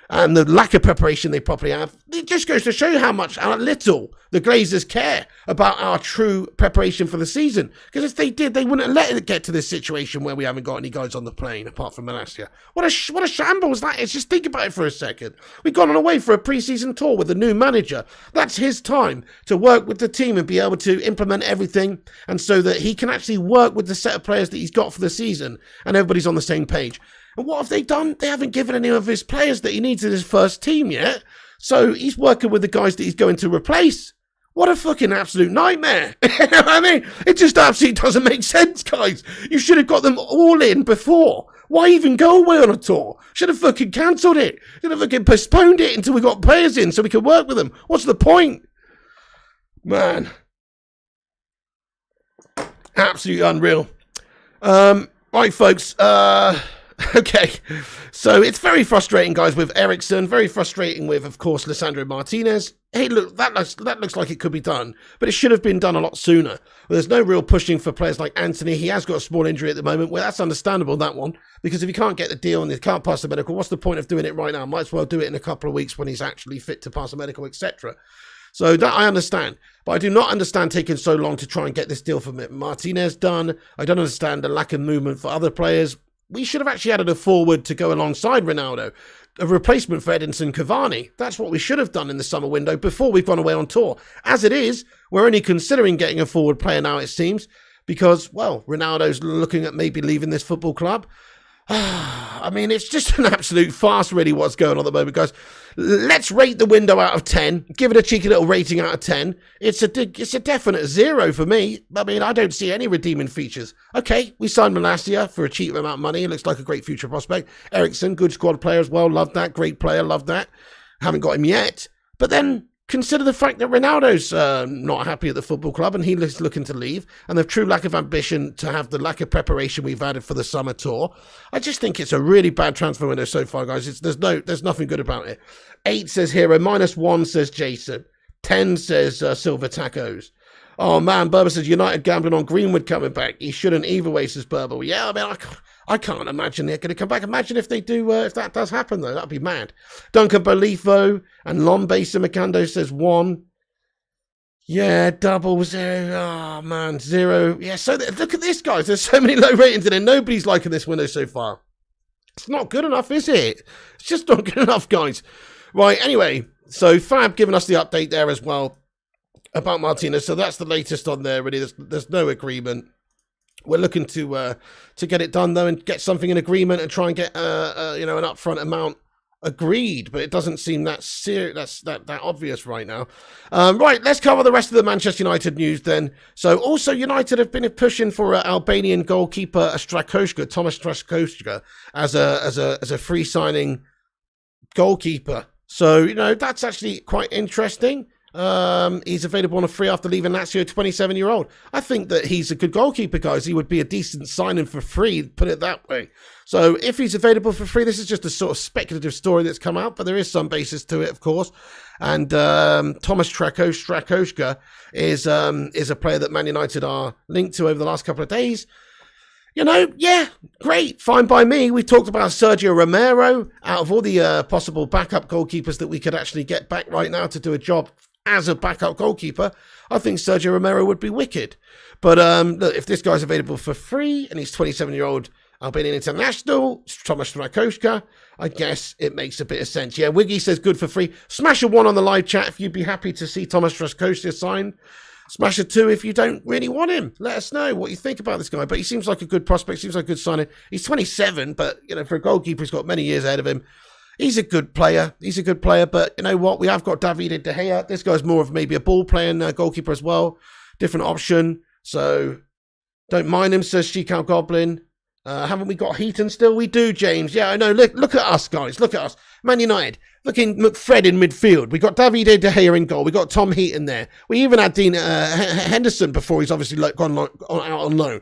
And the lack of preparation they probably have, it just goes to show you how little the Glazers care about our true preparation for the season. Because if they did, they wouldn't let it get to this situation where we haven't got any guys on the plane, apart from Malasia. What a shambles that is. Just think about it for a second. We've gone on away for a pre-season tour with a new manager. That's his time to work with the team and be able to implement everything, and so that he can actually work with the set of players that he's got for the season, and everybody's on the same page. And what have they done? They haven't given any of his players that he needs in his first team yet. So he's working with the guys that he's going to replace. What a fucking absolute nightmare. I mean, it just absolutely doesn't make sense, guys. You should have got them all in before. Why even go away on a tour? Should have fucking cancelled it. Should have fucking postponed it until we got players in so we could work with them. What's the point? Man. Absolutely unreal. Right, folks. Okay, so it's very frustrating, guys, with Erickson. Very frustrating with, of course, Lisandro Martinez. Hey, look, that looks like it could be done, but it should have been done a lot sooner. Well, there's no real pushing for players like Anthony. He has got a small injury at the moment. Well, that's understandable, that one, because if he can't get the deal and he can't pass the medical, what's the point of doing it right now? Might as well do it in a couple of weeks when he's actually fit to pass the medical, etc. So that I understand, but I do not understand taking so long to try and get this deal for Martinez done. I don't understand the lack of movement for other players. We should have actually added a forward to go alongside Ronaldo, a replacement for Edinson Cavani. That's what we should have done in the summer window before we've gone away on tour. As it is, we're only considering getting a forward player now, it seems, because, well, Ronaldo's looking at maybe leaving this football club. I mean, it's just an absolute farce, really, what's going on at the moment, guys. Let's rate the window out of 10. Give it a cheeky little rating out of 10. It's a definite 0 for me. I mean, I don't see any redeeming features. Okay, we signed him last year for a cheap amount of money. It looks like a great future prospect. Erickson, good squad player as well. Loved that. Great player. Loved that. Haven't got him yet. But then consider the fact that Ronaldo's not happy at the football club and he's looking to leave, and the true lack of ambition to have the lack of preparation we've added for the summer tour. I just think it's a really bad transfer window so far, guys. There's nothing good about it. 8 says Hero, -1 says Jason, 10 says Silver Tacos. Oh man, Berber says United gambling on Greenwood coming back. He shouldn't either way, says Berber. Yeah, I mean, I can't imagine they're going to come back. Imagine if they do, if that does happen, though. That'd be mad. Duncan Bolifo and Lombasa Macando says 1. Yeah, 0. Oh, man, 0. Yeah, so look at this, guys. There's so many low ratings in it. Nobody's liking this window so far. It's not good enough, is it? It's just not good enough, guys. Right, anyway, so Fab giving us the update there as well about Martinez. So that's the latest on there, really. There's no agreement. We're looking to get it done, though, and get something in agreement and try and get, an upfront amount agreed. But it doesn't seem that serious, that obvious right now. Right, let's cover the rest of the Manchester United news then. So also United have been pushing for Albanian goalkeeper Strakoska, Thomas Strakoska, as a free signing goalkeeper. So, that's actually quite interesting. He's available on a free after leaving Lazio, 27-year-old. I think that he's a good goalkeeper, guys. He would be a decent signing for free, put it that way. So if he's available for free, this is just a sort of speculative story that's come out, but there is some basis to it, of course. And Thomas Strakoska is a player that Man United are linked to over the last couple of days. Yeah, great, fine by me. We talked about Sergio Romero. Out of all the possible backup goalkeepers that we could actually get back right now to do a job as a backup goalkeeper, I think Sergio Romero would be wicked. But look, if this guy's available for free and he's 27-year-old Albanian international, Thomas Strakoska, I guess it makes a bit of sense. Yeah, Wiggy says good for free. Smash a 1 on the live chat if you'd be happy to see Thomas Strakoska signed. Smash a 2 if you don't really want him. Let us know what you think about this guy. But he seems like a good prospect, seems like a good signing. He's 27, but, for a goalkeeper, he's got many years ahead of him. He's a good player. But you know what? We have got David De Gea. This guy's more of maybe a ball-playing goalkeeper as well. Different option. So don't mind him, says Shikal Goblin. Haven't we got Heaton still? We do, James. Yeah, I know. Look at us, guys. Look at us. Man United. Looking McFred in midfield. We got Davide De Gea in goal. We got Tom Heaton there. We even had Dean Henderson before he's obviously gone out on loan.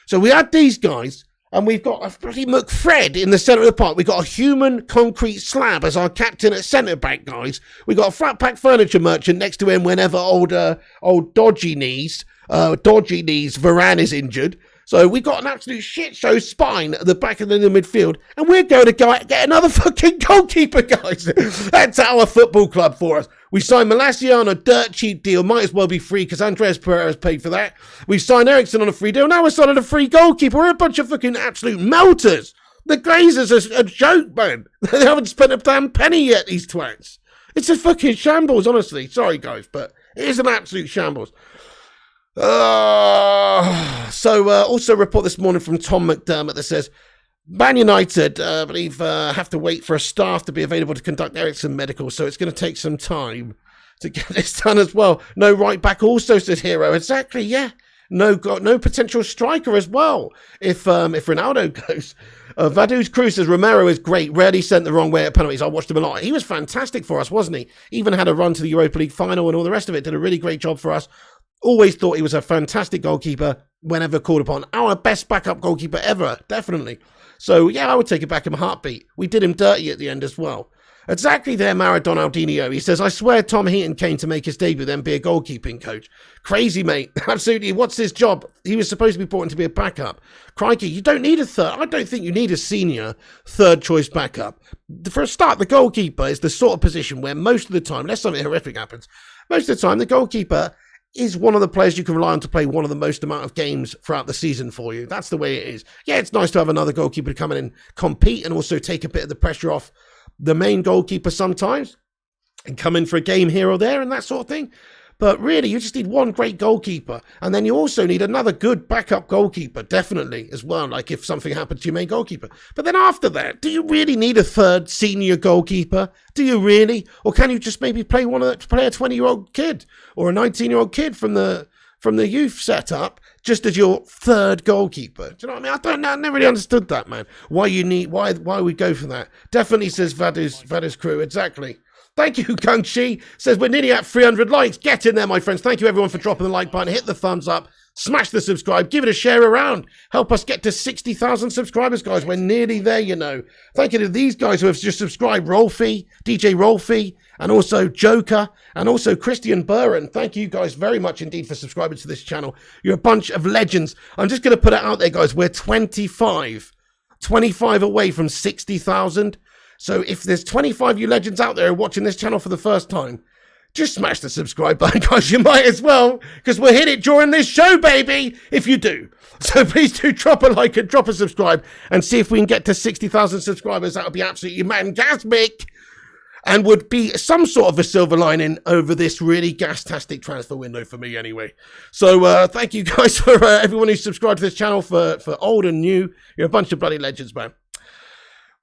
So we had these guys, and we've got a bloody McFred in the centre of the park. We've got a human concrete slab as our captain at centre-back, guys. We got a flat-pack furniture merchant next to him whenever old Dodgy Knees Varane is injured. So we got an absolute shit show spine at the back of the midfield, and we're going to go out and get another fucking goalkeeper, guys. That's our football club for us. We signed Malacia on a dirt cheap deal, might as well be free because Andreas Pereira's paid for that. We signed Erickson on a free deal, now we're signing a free goalkeeper. We're a bunch of fucking absolute melters. The Glazers are a joke, man. They haven't spent a damn penny yet, these twats. It's a fucking shambles, honestly. Sorry, guys, but it is an absolute shambles. Also report this morning from Tom McDermott that says Man United, I believe, have to wait for a staff to be available to conduct Erickson medical, so it's going to take some time to get this done as well. No right back also, says Hero. Exactly, yeah. No potential striker as well if Ronaldo goes. Vadu's Cruz says Romero is great, rarely sent the wrong way at penalties. I watched him a lot. He was fantastic for us, wasn't he? Even had a run to the Europa League final and all the rest of it. Did a really great job for us. Always thought he was a fantastic goalkeeper whenever called upon. Our best backup goalkeeper ever, definitely. So, yeah, I would take it back in a heartbeat. We did him dirty at the end as well. Exactly there, Maradonaldinho. He says, I swear Tom Heaton came to make his debut, then be a goalkeeping coach. Crazy, mate. Absolutely. What's his job? He was supposed to be brought in to be a backup. Crikey, you don't need a third. I don't think you need a senior third-choice backup. For a start, the goalkeeper is the sort of position where most of the time, unless something horrific happens, most of the time the goalkeeper is one of the players you can rely on to play one of the most amount of games throughout the season for you. That's the way it is. Yeah, it's nice to have another goalkeeper to come in and compete and also take a bit of the pressure off the main goalkeeper sometimes and come in for a game here or there and that sort of thing. But really, you just need one great goalkeeper. And then you also need another good backup goalkeeper, definitely, as well, like if something happened to your main goalkeeper. But then after that, do you really need a third senior goalkeeper? Do you really? Or can you just maybe play a 20-year-old kid or a 19-year-old kid from the youth setup just as your third goalkeeper? Do you know what I mean? I never really understood that, man. Why we go for that? Definitely says Vadu's crew, exactly. Thank you, Kung-Chi. Says we're nearly at 300 likes. Get in there, my friends. Thank you, everyone, for dropping the like button. Hit the thumbs up. Smash the subscribe. Give it a share around. Help us get to 60,000 subscribers, guys. We're nearly there, you know. Thank you to these guys who have just subscribed. Rolfie, DJ Rolfie, and also Joker, and also Christian Burren. Thank you guys very much indeed for subscribing to this channel. You're a bunch of legends. I'm just going to put it out there, guys. We're 25 away from 60,000. So if there's 25 you legends out there watching this channel for the first time, just smash the subscribe button, guys. You might as well, because we'll hit it during this show, baby, if you do. So please do drop a like and drop a subscribe and see if we can get to 60,000 subscribers. That would be absolutely mangasmic and would be some sort of a silver lining over this really gas-tastic transfer window for me anyway. So thank you guys for everyone who's subscribed to this channel, for old and new. You're a bunch of bloody legends, man.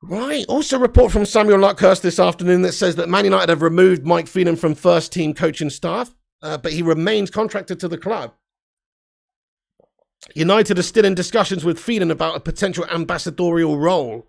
Right, also a report from Samuel Luckhurst this afternoon that says that Man United have removed Mike Freeman from first team coaching staff, but he remains contracted to the club. United are still in discussions with Freeman about a potential ambassadorial role.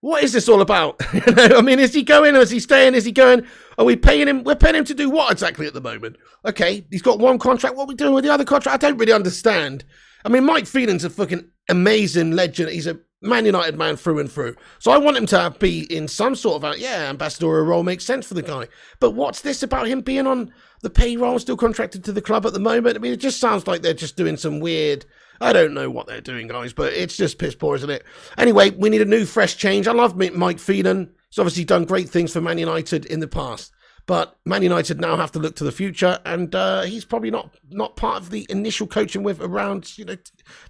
What is this all about? I mean, is he going or is he staying? Is he going? Are we paying him? We're paying him to do what exactly at the moment? Okay, he's got one contract. What are we doing with the other contract? I don't really understand. I mean, Mike Freeman's a fucking amazing legend. He's a Man United man through and through. So I want him to be in some sort of ambassadorial role. Makes sense for the guy. But what's this about him being on the payroll, still contracted to the club at the moment? I mean, it just sounds like they're just doing some weird... I don't know what they're doing, guys, but it's just piss poor, isn't it? Anyway, we need a new, fresh change. I love Mike Freeman. He's obviously done great things for Man United in the past. But Man United now have to look to the future, and he's probably not part of the initial coaching with around, you know,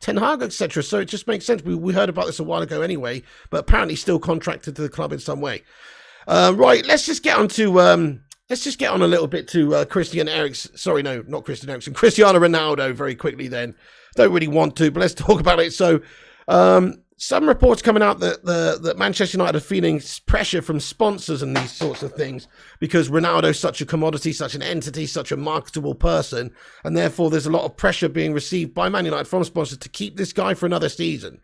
Ten Hag, etc. So it just makes sense. We heard about this a while ago anyway, but apparently still contracted to the club in some way. Right, let's just get on a little bit to Christian Erickson. Sorry, no, not Christian Erickson. Cristiano Ronaldo very quickly then. Don't really want to, but let's talk about it. So, some reports coming out that Manchester United are feeling pressure from sponsors and these sorts of things because Ronaldo's such a commodity, such an entity, such a marketable person, and therefore there's a lot of pressure being received by Man United from sponsors to keep this guy for another season.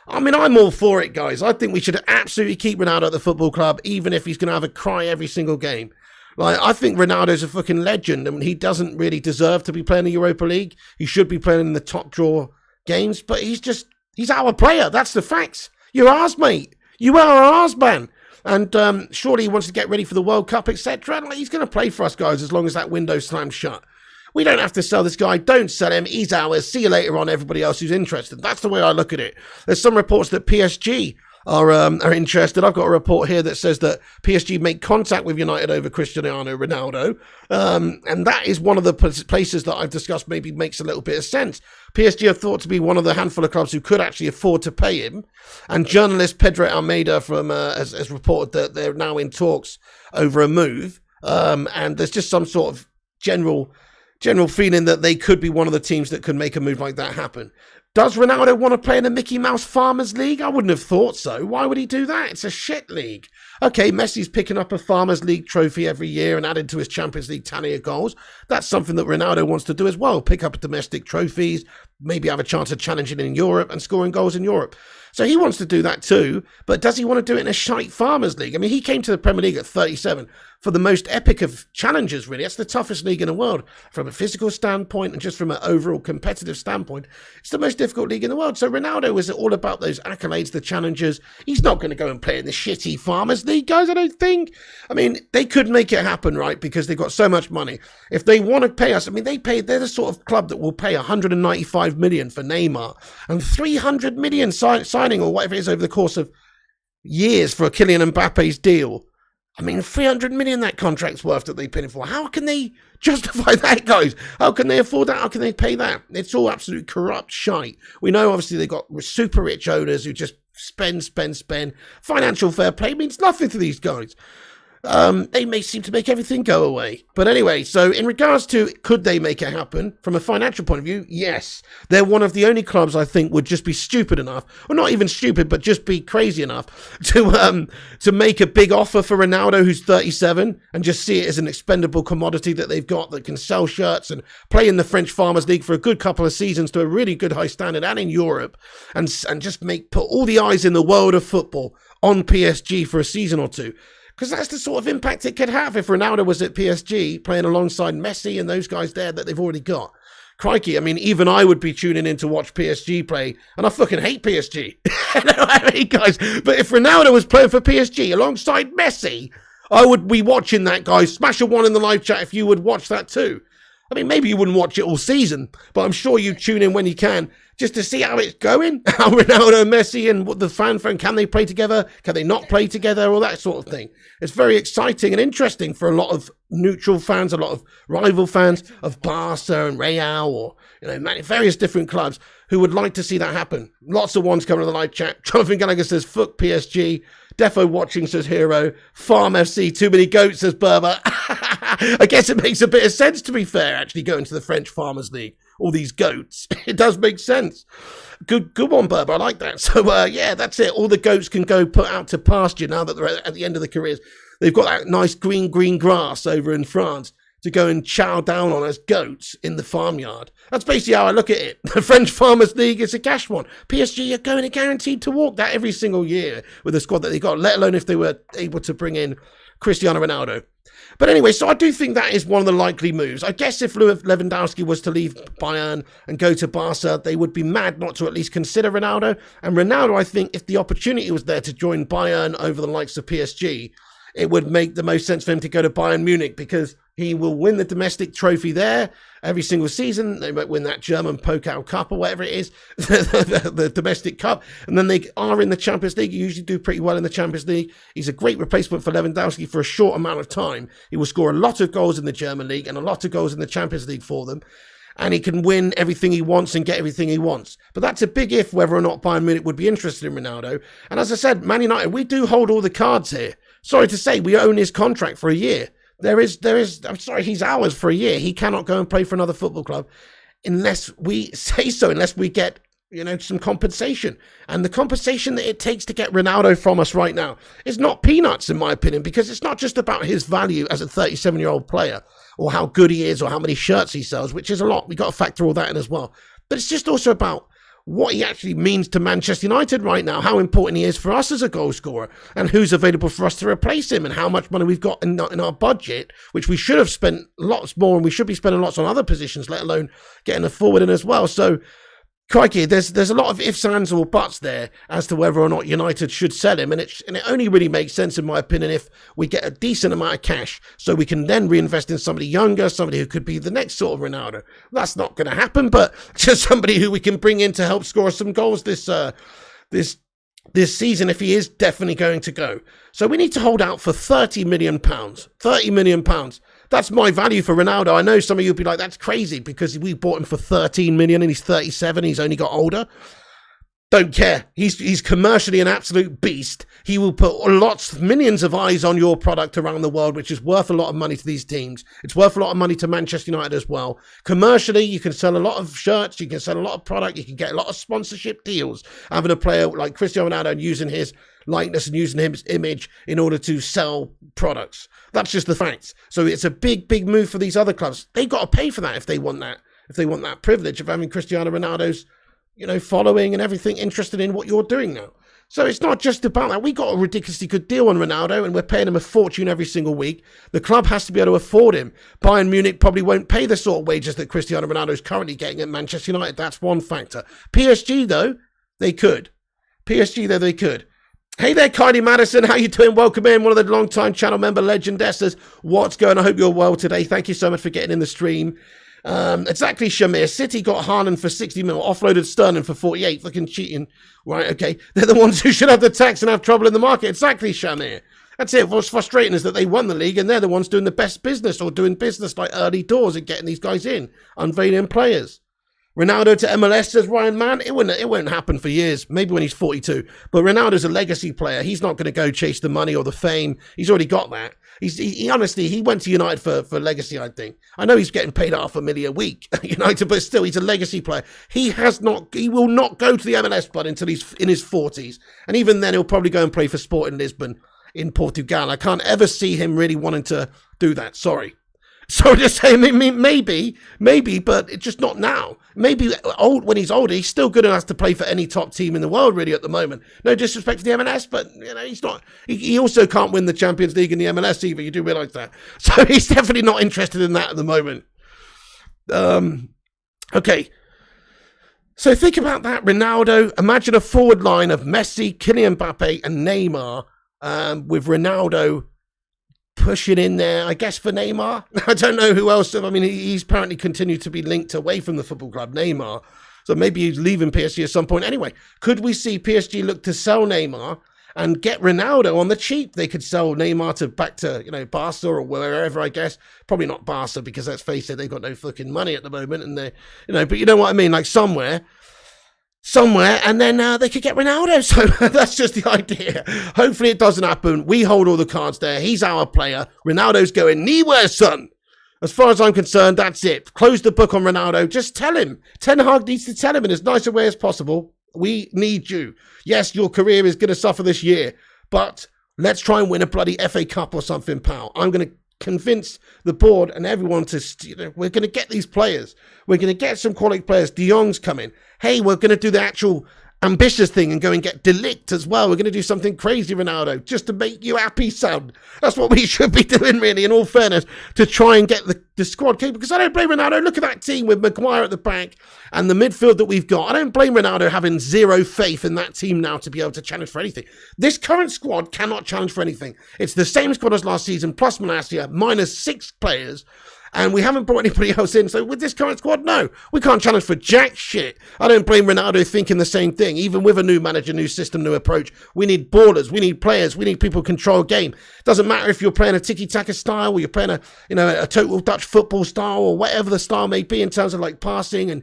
I mean, I'm all for it, guys. I think we should absolutely keep Ronaldo at the football club, even if he's going to have a cry every single game. Like, I think Ronaldo's a fucking legend, and he doesn't really deserve to be playing the Europa League. He should be playing in the top draw games, but he's our player. That's the facts. You're ours, mate. You are ours, man. And surely he wants to get ready for the World Cup, etc. Like, he's going to play for us, guys, as long as that window slams shut. We don't have to sell this guy. Don't sell him. He's ours. See you later on, everybody else who's interested. That's the way I look at it. There's some reports that PSG are interested. I've got a report here that says that PSG make contact with United over Cristiano Ronaldo, and that is one of the places that I've discussed maybe makes a little bit of sense. PSG are thought to be one of the handful of clubs who could actually afford to pay him, and journalist Pedro Almeida has reported that they're now in talks over a move, and there's just some sort of general feeling that they could be one of the teams that could make a move like that happen. Does Ronaldo want to play in the Mickey Mouse Farmers League? I wouldn't have thought so. Why would he do that? It's a shit league. Okay, Messi's picking up a Farmers League trophy every year and adding to his Champions League tally of goals. That's something that Ronaldo wants to do as well. Pick up domestic trophies, maybe have a chance of challenging in Europe and scoring goals in Europe. So he wants to do that too, but does he want to do it in a shite Farmers League? I mean, he came to the Premier League at 37 for the most epic of challenges, really. That's the toughest league in the world from a physical standpoint and just from an overall competitive standpoint. It's the most difficult league in the world. So Ronaldo is all about those accolades, the challenges. He's not going to go and play in the shitty Farmers League, guys, I don't think. I mean, they could make it happen, right, because they've got so much money. If they want to pay us, I mean, they're the sort of club that will pay 195 million for Neymar and 300 million signing or whatever it is over the course of years for Kylian Mbappe's deal. I mean, 300 million that contract's worth that they paid him for. How can they justify that, guys? How can they afford that? How can they pay that? It's all absolute corrupt shite. We know, obviously, they've got super rich owners who just spend. Financial fair play means nothing to these guys. they may seem to make everything go away. But anyway, so in regards to could they make it happen, from a financial point of view, yes. They're one of the only clubs I think would just be stupid enough, or not even stupid, but just be crazy enough to make a big offer for Ronaldo, who's 37, and just see it as an expendable commodity that they've got that can sell shirts and play in the French Farmers League for a good couple of seasons to a really good high standard and in Europe, and just put all the eyes in the world of football on PSG for a season or two. Because that's the sort of impact it could have if Ronaldo was at PSG playing alongside Messi and those guys there that they've already got. Crikey, I mean, even I would be tuning in to watch PSG play, and I fucking hate PSG. I don't know how many guys, but if Ronaldo was playing for PSG alongside Messi, I would be watching that, guys. Smash a one in the live chat if you would watch that too. I mean, maybe you wouldn't watch it all season, but I'm sure you tune in when you can, just to see how it's going, how Ronaldo, Messi, and what the fan phone, can they play together? Can they not play together? All that sort of thing. It's very exciting and interesting for a lot of neutral fans, a lot of rival fans of Barca and Real, or various different clubs who would like to see that happen. Lots of ones coming to the live chat. Jonathan Gallagher says, fuck PSG. Defo watching says Hero. Farm FC, too many goats says Berber. I guess it makes a bit of sense, to be fair, actually going to the French Farmers League. All these goats. It does make sense. Good one, Berber. I like that. So, yeah, that's it. All the goats can go put out to pasture now that they're at the end of their careers. They've got that nice green grass over in France to go and chow down on as goats in the farmyard. That's basically how I look at it. The French Farmers League is a cash one. PSG are going to guaranteed to walk that every single year with the squad that they got, let alone if they were able to bring in Cristiano Ronaldo. But anyway, so I do think that is one of the likely moves. I guess if Lewandowski was to leave Bayern and go to Barca, they would be mad not to at least consider Ronaldo. And Ronaldo, I think, if the opportunity was there to join Bayern over the likes of PSG, it would make the most sense for him to go to Bayern Munich, because he will win the domestic trophy there every single season. They might win that German Pokal Cup or whatever it is, the domestic cup. And then they are in the Champions League. You usually do pretty well in the Champions League. He's a great replacement for Lewandowski for a short amount of time. He will score a lot of goals in the German League and a lot of goals in the Champions League for them. And he can win everything he wants and get everything he wants. But that's a big if, whether or not Bayern Munich would be interested in Ronaldo. And as I said, Man United, we do hold all the cards here. Sorry to say, we own his contract for a year. There is, I'm sorry, he's ours for a year. He cannot go and play for another football club unless we say so, unless we get, some compensation. And the compensation that it takes to get Ronaldo from us right now is not peanuts, in my opinion, because it's not just about his value as a 37-year-old player, or how good he is, or how many shirts he sells, which is a lot. We've got to factor all that in as well. But it's just also about what he actually means to Manchester United right now, how important he is for us as a goal scorer, and who's available for us to replace him, and how much money we've got in our budget, which we should have spent lots more, and we should be spending lots on other positions, let alone getting a forward in as well. So, crikey, there's a lot of ifs, ands, or buts there as to whether or not United should sell him, and it only really makes sense, in my opinion, if we get a decent amount of cash, so we can then reinvest in somebody younger, somebody who could be the next sort of Ronaldo. That's not going to happen, but just somebody who we can bring in to help score some goals this season, if he is definitely going to go. So we need to hold out for £30 million. £30 million. That's my value for Ronaldo. I know some of you will be like, that's crazy, because we bought him for 13 million and he's 37. He's only got older. Don't care. He's commercially an absolute beast. He will put millions of eyes on your product around the world, which is worth a lot of money to these teams. It's worth a lot of money to Manchester United as well. Commercially, you can sell a lot of shirts. You can sell a lot of product. You can get a lot of sponsorship deals. Having a player like Cristiano Ronaldo and using his likeness and using his image in order to sell products. That's just the facts. So it's a big move for these other clubs. They've got to pay for that if they want that. If they want that privilege of having Cristiano Ronaldo's, following and everything, interested in what you're doing now. So it's not just about that. We got a ridiculously good deal on Ronaldo, and we're paying him a fortune every single week. The club has to be able to afford him. Bayern Munich probably won't pay the sort of wages that Cristiano Ronaldo is currently getting at Manchester United. That's one factor. PSG, though, they could. Hey there, Kylie Madison. How you doing? Welcome in. One of the long-time channel member legendesses. What's going on? I hope you're well today. Thank you so much for getting in the stream. Exactly, Shamir. City got Haaland for 60 mil, offloaded Sterling for 48. Fucking cheating. Right, okay. They're the ones who should have the tax and have trouble in the market. Exactly, Shamir. That's it. What's frustrating is that they won the league and they're the ones doing the best business, or doing business like early doors and getting these guys in, unveiling players. Ronaldo to MLS, says Ryan Mann. It won't happen for years. Maybe when he's 42. But Ronaldo's a legacy player. He's not going to go chase the money or the fame. He's already got that. He honestly, he went to United for legacy, I think. I know he's getting paid $500,000 a week at United, but still, he's a legacy player. He will not go to the MLS, but until he's in his 40s. And even then, he'll probably go and play for Sporting Lisbon in Portugal. I can't ever see him really wanting to do that. Sorry. So just saying, maybe, but it's just not now. Maybe when he's older, he's still good enough to play for any top team in the world, really, at the moment. No disrespect to the MLS, but he's not. He also can't win the Champions League in the MLS either. You do realise that. So he's definitely not interested in that at the moment. Okay. So think about that, Ronaldo. Imagine a forward line of Messi, Kylian Mbappe, and Neymar, with Ronaldo pushing in there, I guess, for Neymar. I don't know who else. I mean, he's apparently continued to be linked away from the football club, Neymar. So maybe he's leaving PSG at some point. Anyway, could we see PSG look to sell Neymar and get Ronaldo on the cheap? They could sell Neymar back to, Barca or wherever, I guess. Probably not Barca, because let's face it, they've got no fucking money at the moment. And they, but you know what I mean? Like somewhere, and then they could get Ronaldo. So that's just the idea. Hopefully it doesn't happen. We hold all the cards there. He's our player. Ronaldo's going anywhere, son. As far as I'm concerned, that's it. Close the book on Ronaldo. Just tell him. Ten Hag needs to tell him in as nice a way as possible. We need you. Yes, your career is going to suffer this year, but let's try and win a bloody FA Cup or something, pal. I'm going to convince the board and everyone to, we're going to get these players. We're going to get some quality players. De Jong's coming. Hey, we're going to do the actual ambitious thing and go and get De Ligt as well. We're going to do something crazy, Ronaldo, just to make you happy, son. That's what we should be doing, really, in all fairness, to try and get the squad keeper. Because I don't blame Ronaldo. Look at that team with Maguire at the back and the midfield that we've got. I don't blame Ronaldo having zero faith in that team now to be able to challenge for anything. This current squad cannot challenge for anything. It's the same squad as last season, plus Malacia, minus 6 players. And we haven't brought anybody else in. So with this current squad, no, we can't challenge for jack shit. I don't blame Ronaldo thinking the same thing. Even with a new manager, new system, new approach, we need ballers, we need players, we need people who control game. Doesn't matter if you're playing a tiki-taka style or you're playing a total Dutch football style or whatever the style may be in terms of like passing and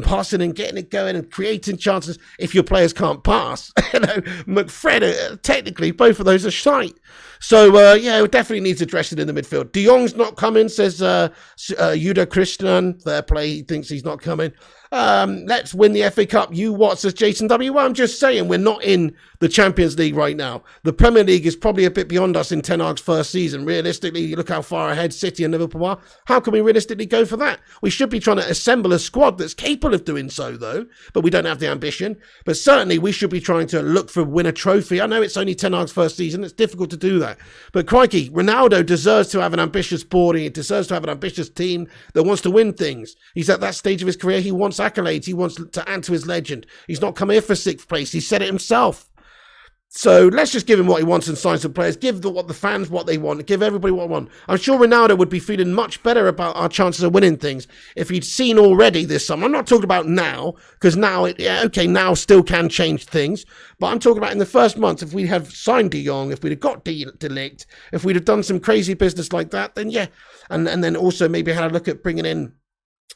passing and getting it going and creating chances. If your players can't pass, McFred, technically both of those are shite. So, it definitely needs addressing in the midfield. De Jong's not coming, says Judah Christian. Fair play, he thinks he's not coming. Let's win the FA Cup. You what, says Jason W. Well, I'm just saying, we're not in the Champions League right now. The Premier League is probably a bit beyond us in Ten Hag's first season. Realistically, you look how far ahead City and Liverpool are. How can we realistically go for that? We should be trying to assemble a squad that's capable of doing so, though, but we don't have the ambition. But certainly, we should be trying to look for win a trophy. I know it's only Ten Hag's first season. It's difficult to do that. But crikey, Ronaldo deserves to have an ambitious board. He deserves to have an ambitious team that wants to win things. He's at that stage of his career. He wants accolades. He wants to add to his legend. He's not come here for 6th place. He said it himself. So let's just give him what he wants and sign some players. Give the fans what they want. Give everybody what they want. I'm sure Ronaldo would be feeling much better about our chances of winning things if he'd seen already this summer. I'm not talking about now, because now, now still can change things. But I'm talking about in the first months, if we have signed De Jong, if we'd have got De Ligt, if we'd have done some crazy business like that, then yeah. And then also maybe had a look at bringing in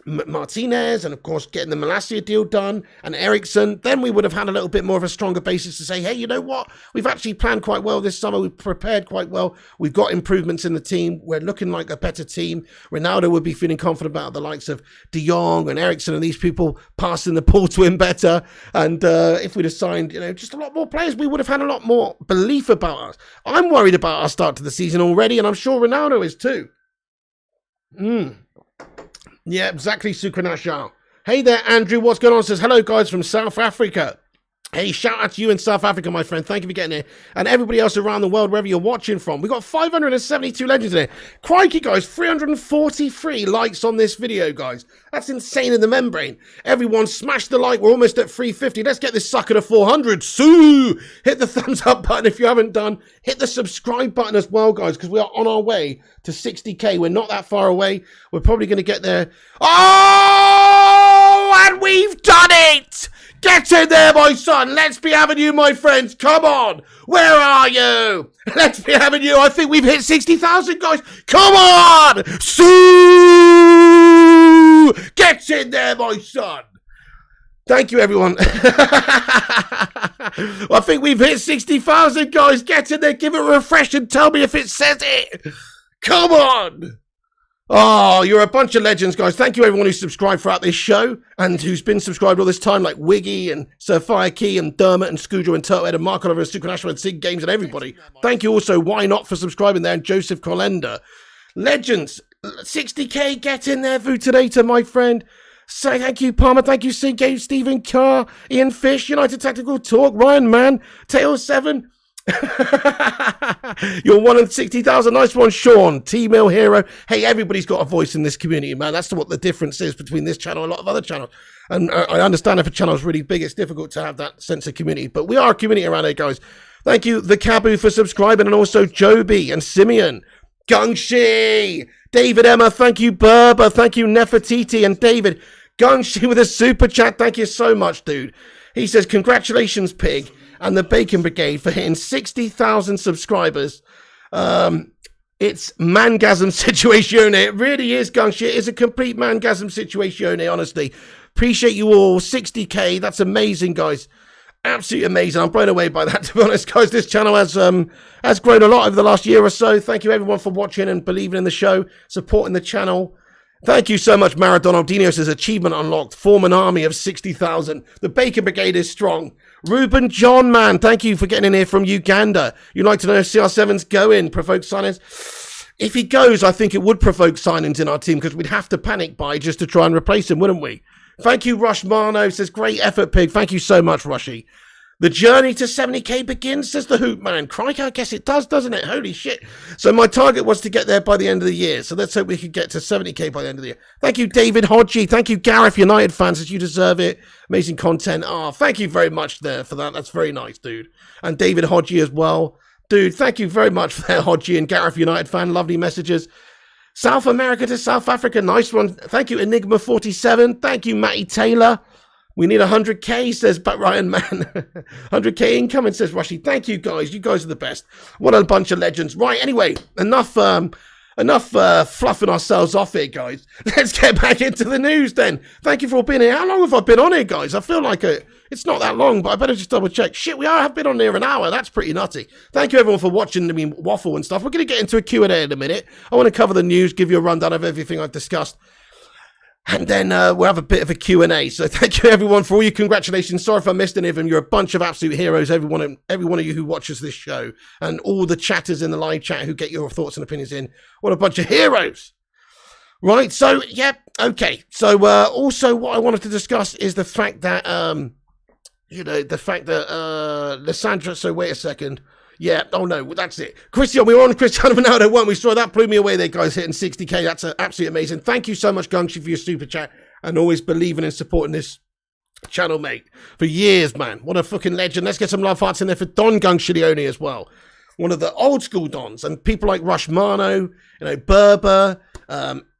Martinez and of course getting the Malacia deal done and Erickson, then we would have had a little bit more of a stronger basis to say, hey, you know what, we've actually planned quite well this summer, we've prepared quite well, we've got improvements in the team, we're looking like a better team. Ronaldo would be feeling confident about the likes of De Jong and Erickson and these people passing the ball to him better, and if we'd have signed just a lot more players, we would have had a lot more belief about us. I'm worried about our start to the season already, and I'm sure Ronaldo is too. Yeah, exactly, Sukranashal. Hey there, Andrew. What's going on? Says, hello, guys, from South Africa. Hey, shout out to you in South Africa, my friend. Thank you for getting here. And everybody else around the world, wherever you're watching from. We got 572 legends in here. Crikey, guys, 343 likes on this video, guys. That's insane in the membrane. Everyone smash the like. We're almost at 350. Let's get this sucker to 400. Sue! Hit the thumbs up button if you haven't done. Hit the subscribe button as well, guys, because we are on our way to 60k. We're not that far away. We're probably going to get there. Oh, and we've done it! Get in there, my son. Let's be having you, my friends. Come on. Where are you? Let's be having you. I think we've hit 60,000, guys. Come on. Sue! you. Get in there, my son. Thank you, everyone. I think we've hit 60,000, guys. Get in there, give it a refresh and tell me if it says it. Come on. Oh, you're a bunch of legends, guys. Thank you, everyone who's subscribed throughout this show and who's been subscribed all this time, like Wiggy and Sir Key and Dermot and Scoojo and Turtlehead and Mark Oliver and Supernational and Sig Games and everybody. Thank you also, Why Not, for subscribing there, and Joseph Collender. Legends, 60k, get in there, Vutinator, my friend. So thank you, Palmer. Thank you, Sig Games, Stephen Carr, Ian Fish, United Tactical Talk, Ryan Mann, Tail7. You're 1 in 60,000. Nice one, Sean. T-Mill Hero. Hey, everybody's got a voice in this community, man. That's what the difference is between this channel and a lot of other channels. And I understand if a channel is really big, it's difficult to have that sense of community. But we are a community around here, guys. Thank you, The Cabu, for subscribing. And also Joby and Simeon. Gungshi. David Emma. Thank you, Berber. Thank you, Nefertiti and David. Gungshi with a super chat. Thank you so much, dude. He says, congratulations, Pig and the Bacon Brigade for hitting 60,000 subscribers. It's mangasm situation. It really is, Gungshi. It is a complete mangasm situation, honestly. Appreciate you all. 60k. That's amazing, guys. Absolutely amazing. I'm blown away by that, to be honest, guys. This channel has grown a lot over the last year or so. Thank you, everyone, for watching and believing in the show, supporting the channel. Thank you so much, Maradona. Dino says, achievement unlocked. Form an army of 60,000. The Bacon Brigade is strong. Ruben John, man, thank you for getting in here from Uganda. You'd like to know if CR7's going, provoke signings? If he goes, I think it would provoke signings in our team because we'd have to panic buy just to try and replace him, wouldn't we? Thank you, Rush Marno. Says, great effort, Pig. Thank you so much, Rushy. The journey to 70k begins, says the Hoop Man. Crikey, I guess it does, doesn't it? Holy shit. So my target was to get there by the end of the year. So let's hope we could get to 70k by the end of the year. Thank you, David Hodgie. Thank you, Gareth, United fans, as you deserve it. Amazing content. Oh, thank you very much there for that. That's very nice, dude. And David Hodgie as well. Dude, thank you very much for that, Hodgie and Gareth, United fan. Lovely messages. South America to South Africa. Nice one. Thank you, Enigma47. Thank you, Matty Taylor. We need 100k, says But Ryan Man. 100k incoming, says Rushy. Thank you, guys. You guys are the best. What a bunch of legends. Right, anyway, enough fluffing ourselves off here, guys. Let's get back into the news then. Thank you for all being here. How long have I been on here, guys? I feel like it's not that long, but I better just double check. Shit, we have been on here an hour. That's pretty nutty. Thank you, everyone, for watching me waffle and stuff. We're going to get into a Q&A in a minute. I want to cover the news, give you a rundown of everything I've discussed. And then we'll have a bit of a Q&A. So thank you, everyone, for all your congratulations. Sorry if I missed any of them. You're a bunch of absolute heroes, every one of you who watches this show. And all the chatters in the live chat who get your thoughts and opinions in. What a bunch of heroes. Right, so, yeah, okay. So also what I wanted to discuss is the fact that, Lissandra, so wait a second. Yeah, oh no, that's it. We were on Cristiano Ronaldo, weren't we? So that blew me away there, guys, hitting 60k. That's absolutely amazing. Thank you so much, Gungshi, for your super chat and always believing and supporting this channel, mate. For years, man. What a fucking legend. Let's get some love hearts in there for Don Gungshilione as well. One of the old school Dons. And people like Rush Marno, Berber,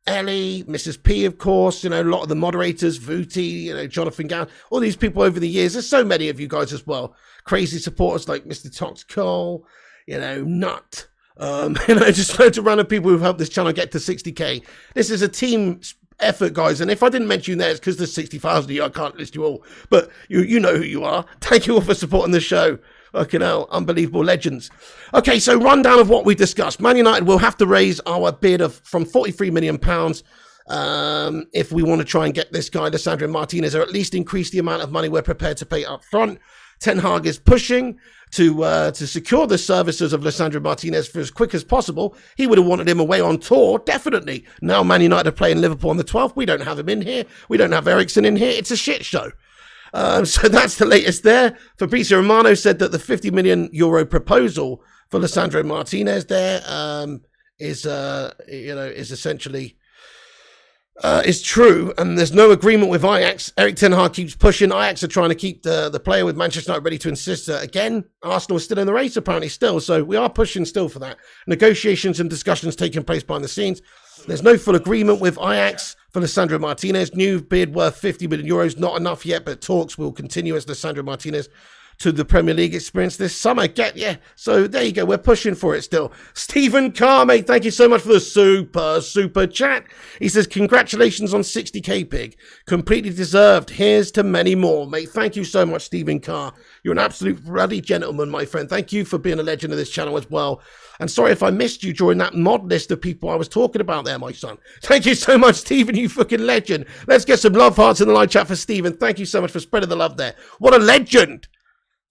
Ellie, Mrs. P, of course, a lot of the moderators, Vuti, Jonathan Gown, all these people over the years. There's so many of you guys as well. Crazy supporters like Mr. Tox Cole, Nut. Just loads of random people who've helped this channel get to 60k. This is a team effort, guys. And if I didn't mention you there, it's because there's 60,000 of you. I can't list you all. But you know who you are. Thank you all for supporting the show. Fucking hell, unbelievable legends. Okay, so rundown of what we discussed. Man United will have to raise our bid from £43 million if we want to try and get this guy, Lisandro Martinez, or at least increase the amount of money we're prepared to pay up front. Ten Hag is pushing to secure the services of Lisandro Martinez for as quick as possible. He would have wanted him away on tour, definitely. Now Man United are playing Liverpool on the 12th. We don't have him in here. We don't have Erickson in here. It's a shit show. So that's the latest there. Fabrizio Romano said that the €50 million proposal for Lisandro Martinez there is essentially is true, and there's no agreement with Ajax. Erik ten Hag keeps pushing. Ajax are trying to keep the player with Manchester United ready to insist. Again, Arsenal is still in the race apparently still, so we are pushing still for that. Negotiations and discussions taking place behind the scenes. There's no full agreement with Ajax for Lisandro Martinez. New bid worth €50 million. Not enough yet, but talks will continue as Lisandro Martinez to the Premier League experience this summer. So there you go. We're pushing for it still. Stephen Carr, mate, thank you so much for the super chat. He says, congratulations on 60k, Pig. Completely deserved. Here's to many more, mate. Thank you so much, Stephen Carr. You're an absolute bloody gentleman, my friend. Thank you for being a legend of this channel as well. And sorry if I missed you during that mod list of people I was talking about there, my son. Thank you so much, Stephen, you fucking legend. Let's get some love hearts in the live chat for Stephen. Thank you so much for spreading the love there. What a legend.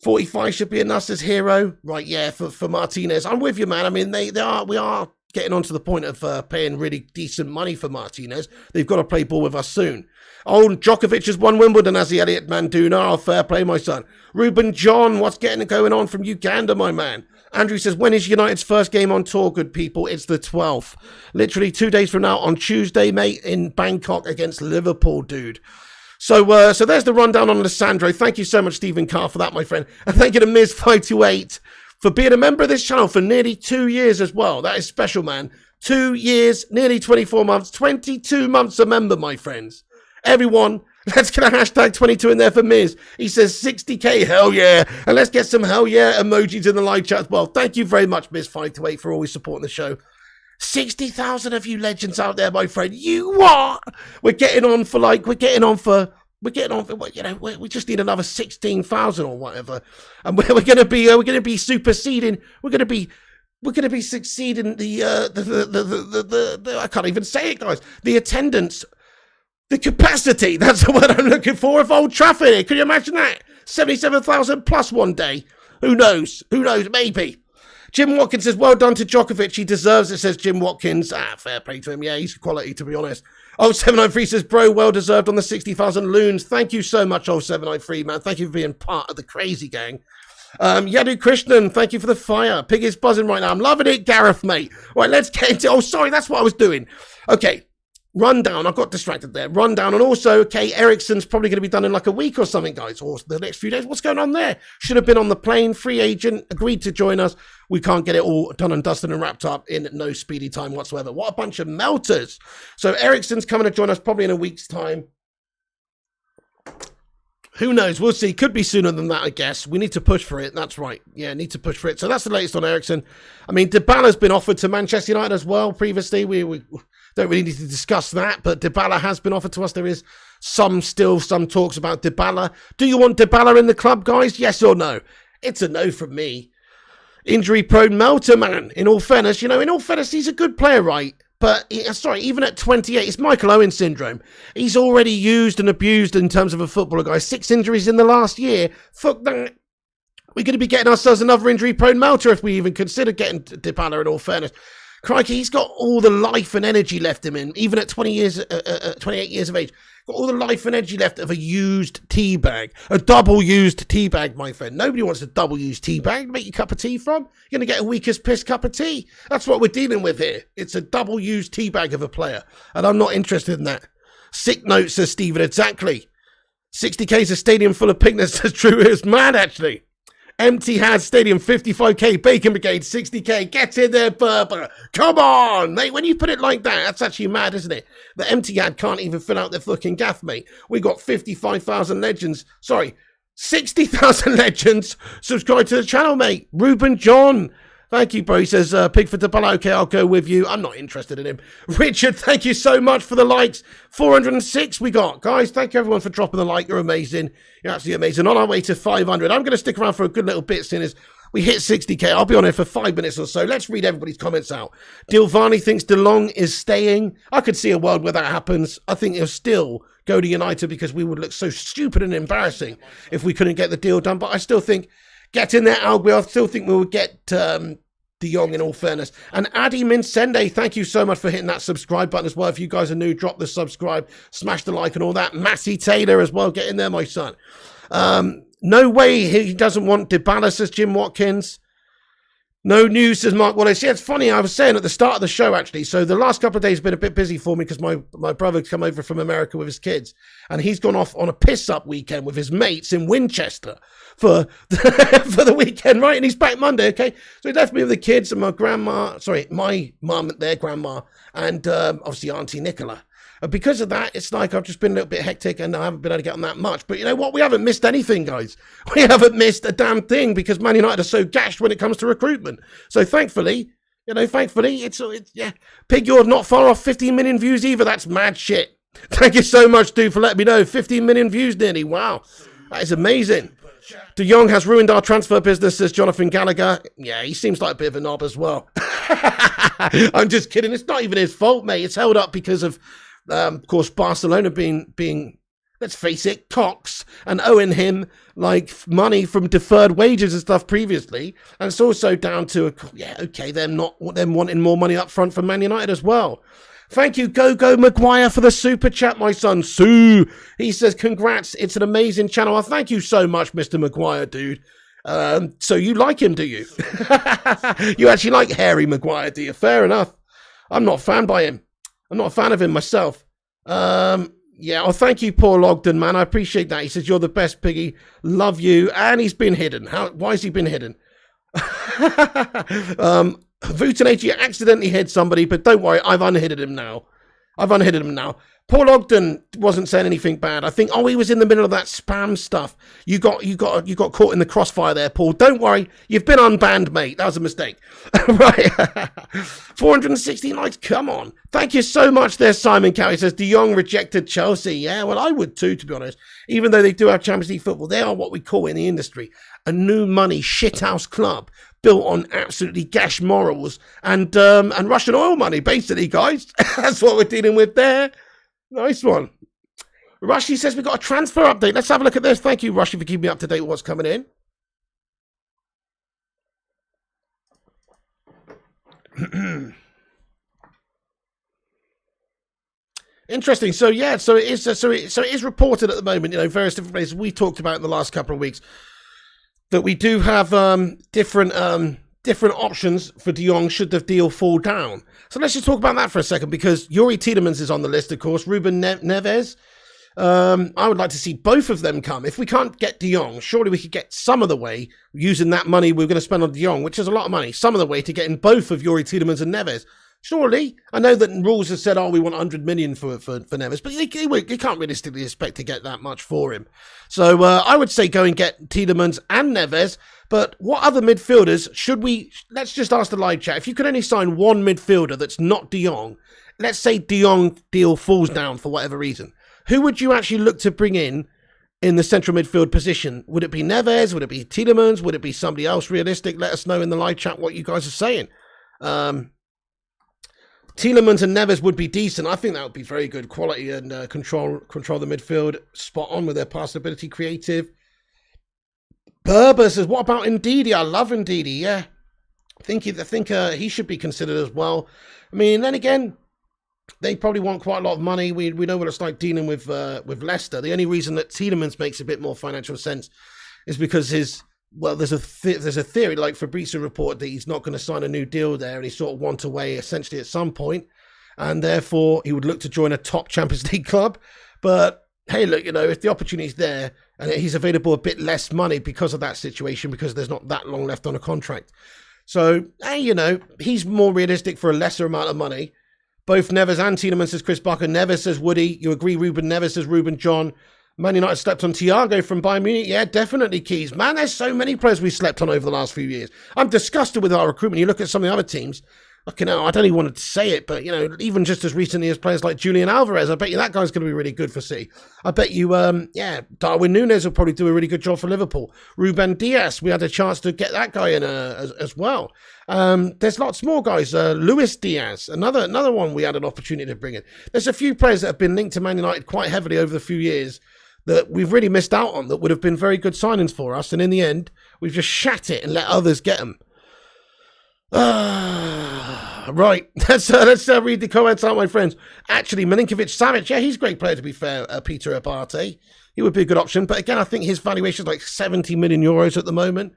45 should be enough as hero. Right, yeah, for Martinez. I'm with you, man. I mean, we are getting on to the point of paying really decent money for Martinez. They've got to play ball with us soon. Oh, Djokovic has won Wimbledon, as the Elliot Manduna. Oh, fair play, my son. Ruben John, what's going on from Uganda, my man? Andrew says, when is United's first game on tour, good people? It's the 12th. Literally 2 days from now on Tuesday, mate, in Bangkok against Liverpool, dude. So there's the rundown on Alessandro. Thank you so much, Stephen Carr, for that, my friend. And thank you to Ms528 for being a member of this channel for nearly 2 years as well. That is special, man. 2 years, nearly 24 months, 22 months a member, my friends. Everyone, let's get a hashtag 22 in there for Miz. He says 60k, hell yeah. And let's get some hell yeah emojis in the live chat as well. Thank you very much, Ms528, for always supporting the show. 60,000 of you legends out there, my friend. You what? We're getting on for, you know, we just need another 16,000 or whatever. And we're going to be superseding, we're going to be succeeding the I can't even say it, guys. The attendance, the capacity, that's the word I'm looking for, of Old Trafford. Can you imagine that? 77,000 plus one day. Who knows? Maybe. Jim Watkins says, well done to Djokovic. He deserves it, says Jim Watkins. Fair play to him. Yeah, he's quality, to be honest. 0793 says, bro, well deserved on the 60,000 loons. Thank you so much, 0793, man. Thank you for being part of the crazy gang. Yadu Krishnan, thank you for the fire. Pig is buzzing right now. I'm loving it, Gareth, mate. Right, let's get into... Oh, sorry, that's what I was doing. Okay. Rundown, I got distracted there. Rundown, and also, okay, Erickson's probably going to be done in like a week or something, guys, or the next few days. What's going on there? Should have been on the plane, free agent, agreed to join us. We can't get it all done and dusted and wrapped up in no speedy time whatsoever. What a bunch of melters. So Erickson's coming to join us probably in a week's time. Who knows? We'll see. Could be sooner than that, I guess. We need to push for it. That's right. Yeah, need to push for it. So that's the latest on Erickson. I mean, Dybala's been offered to Manchester United as well previously. We don't really need to discuss that, but Dybala has been offered to us. There is some talks about Dybala. Do you want Dybala in the club, guys? Yes or no? It's a no from me. Injury-prone Melter, man. In all fairness, he's a good player, right? But, even at 28, it's Michael Owen syndrome. He's already used and abused in terms of a footballer, guys. 6 injuries in the last year. Fuck that. We're going to be getting ourselves another injury-prone Melter if we even consider getting Dybala, in all fairness. Crikey, he's got all the life and energy left in him, even at 28 years of age. Got all the life and energy left of a used tea bag. A double-used tea bag, my friend. Nobody wants a double-used tea bag to make your cup of tea from. You're going to get a weak as piss cup of tea. That's what we're dealing with here. It's a double-used tea bag of a player, and I'm not interested in that. Sick note, says Stephen. Exactly. 60k is a stadium full of picnics. That's true. It's mad, actually. Empty Had Stadium, 55k. Bacon Brigade, 60k. Get in there, Berber. Come on, mate. When you put it like that, that's actually mad, isn't it? The Empty Had can't even fill out their fucking gaff, mate. We got 55,000 legends. Sorry, 60,000 legends subscribe to the channel, mate. Ruben John. Thank you, bro. He says, Pig for Dybala. Okay, I'll go with you. I'm not interested in him. Richard, thank you so much for the likes. 406 we got. Guys, thank you everyone for dropping the like. You're amazing. You're absolutely amazing. On our way to 500. I'm going to stick around for a good little bit soon as we hit 60k. I'll be on here for 5 minutes or so. Let's read everybody's comments out. Dilvani thinks DeLong is staying. I could see a world where that happens. I think he'll still go to United because we would look so stupid and embarrassing if we couldn't get the deal done. But I still think... Get in there, Algui. I still think we will get De Jong, in all fairness. And Adi Minsende, thank you so much for hitting that subscribe button as well. If you guys are new, drop the subscribe, smash the like and all that. Massey Taylor as well. Get in there, my son. No way he doesn't want Dybala, says Jim Watkins. No news, says Mark Wallace. Yeah, it's funny. I was saying at the start of the show, actually. So the last couple of days have been a bit busy for me because my brother's come over from America with his kids. And he's gone off on a piss-up weekend with his mates in Winchester for the weekend, right? And he's back Monday, okay? So he left me with the kids and my mum, their grandma, and obviously Auntie Nicola. And because of that, it's like I've just been a little bit hectic and I haven't been able to get on that much. But you know what? We haven't missed anything, guys. We haven't missed a damn thing because Man United are so gashed when it comes to recruitment. So thankfully, it's yeah. Pig, you're not far off 15 million views either. That's mad shit. Thank you so much, dude, for letting me know. 15 million views nearly. Wow. That is amazing. De Jong has ruined our transfer business, says Jonathan Gallagher. Yeah, he seems like a bit of a knob as well. I'm just kidding. It's not even his fault, mate. It's held up because of course, Barcelona being, let's face it, cocks and owing him like money from deferred wages and stuff previously. And it's also down to, them wanting more money up front from Man United as well. Thank you, Go Maguire, for the super chat, my son, Sue. He says, congrats, it's an amazing channel. Well, thank you so much, Mr. Maguire, dude. So you like him, do you? You actually like Harry Maguire, do you? Fair enough. I'm not a fan by him. I'm not a fan of him myself. Thank you, Paul Ogden, man. I appreciate that. He says, you're the best, Piggy. Love you. And he's been hidden. Why has he been hidden? Vutanage accidentally hid somebody, but don't worry, I've unhidden him now. Paul Ogden wasn't saying anything bad. I think, he was in the middle of that spam stuff. You got caught in the crossfire there, Paul. Don't worry, you've been unbanned, mate. That was a mistake. Right. 416 likes, come on. Thank you so much there, Simon Cow. He says, De Jong rejected Chelsea. Yeah, well, I would too, to be honest. Even though they do have Champions League football, they are what we call in the industry a new money shithouse club built on absolutely gash morals and Russian oil money, basically, guys. That's what we're dealing with there. Nice one. Rushy says we've got a transfer update. Let's have a look at this. Thank you, Rushy, for keeping me up to date with what's coming in. Interesting. So yeah, so it is reported at the moment, various different places we talked about in the last couple of weeks that we do have different options for De Jong should the deal fall down. So let's just talk about that for a second, because Yuri Tielemans is on the list, of course. Ruben Neves. I would like to see both of them come. If we can't get De Jong, surely we could get some of the way, using that money we're going to spend on De Jong, which is a lot of money, some of the way to getting both of Yuri Tielemans and Neves. Surely. I know that rules have said, we want 100 million for Neves, but you can't realistically expect to get that much for him. So I would say go and get Tielemans and Neves. But what other midfielders should we... Let's just ask the live chat. If you could only sign one midfielder that's not De Jong, let's say De Jong deal falls down for whatever reason, who would you actually look to bring in the central midfield position? Would it be Neves? Would it be Tielemans? Would it be somebody else realistic? Let us know in the live chat what you guys are saying. Tielemans and Neves would be decent. I think that would be very good quality and control the midfield. Spot on with their passability, creative. Berber says, what about Ndidi? I love Ndidi, yeah. I think he should be considered as well. I mean, then again, they probably want quite a lot of money. We know what it's like dealing with Leicester. The only reason that Tielemans makes a bit more financial sense is because there's a theory, like Fabrizio reported, that he's not going to sign a new deal there, and he's sort of want away essentially at some point, and therefore he would look to join a top Champions League club. But hey, look, if the opportunity's there and he's available a bit less money because of that situation, because there's not that long left on a contract. So, hey, he's more realistic for a lesser amount of money. Both Neves and Tielemans, says Chris Barker. Neves, says Woody. You agree, Ruben? Neves, says Ruben John. Man United slept on Thiago from Bayern Munich. Yeah, definitely, Keys. Man, there's so many players we slept on over the last few years. I'm disgusted with our recruitment. You look at some of the other teams. Fucking hell, I don't even want to say it, but, even just as recently as players like Julian Alvarez, I bet you that guy's going to be really good for City. I bet you, Darwin Núñez will probably do a really good job for Liverpool. Ruben Dias, we had a chance to get that guy in as well. There's lots more guys. Luis Diaz, another one we had an opportunity to bring in. There's a few players that have been linked to Man United quite heavily over the few years that we've really missed out on that would have been very good signings for us. And in the end, we've just shat it and let others get them. Right, let's read the comments out, my friends. Actually, Milinkovic-Savic, yeah, he's a great player, to be fair, Peter Abate. He would be a good option, but again, I think his valuation is like 70 million euros at the moment.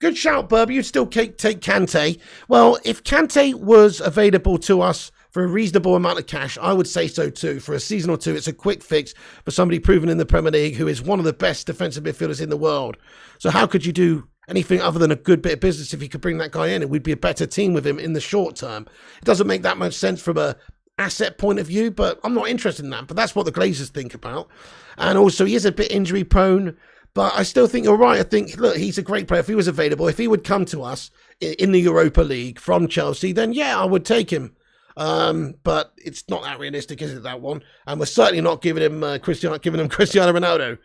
Good shout, Burber. You'd still take Kante. Well, if Kante was available to us for a reasonable amount of cash, I would say so too. For a season or two, it's a quick fix for somebody proven in the Premier League who is one of the best defensive midfielders in the world. So how could you do anything other than a good bit of business if you could bring that guy in? And we'd be a better team with him in the short term. It doesn't make that much sense from a asset point of view, but I'm not interested in that. But that's what the Glazers think about. And also, he is a bit injury prone, but I still think you're right. I think, look, he's a great player. If he was available, if he would come to us in the Europa League from Chelsea, then yeah, I would take him. But it's not that realistic, is it, that one? And we're certainly not giving him Cristiano Ronaldo.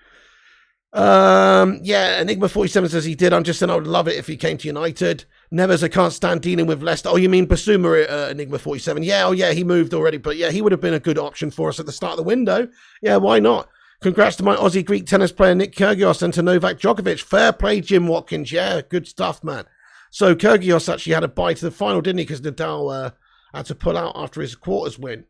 Yeah, Enigma 47 says he did. I'm just saying I would love it if he came to United. Nevers, I can't stand dealing with Leicester. Oh, you mean Basuma, Enigma 47? Yeah, oh yeah, he moved already, but yeah, he would have been a good option for us at the start of the window. Yeah, why not? Congrats to my Aussie Greek tennis player Nick Kyrgios and to Novak Djokovic. Fair play, Jim Watkins. Yeah, good stuff, man. So Kyrgios actually had a bye to the final, didn't he? Because Nadal had to pull out after his quarters win.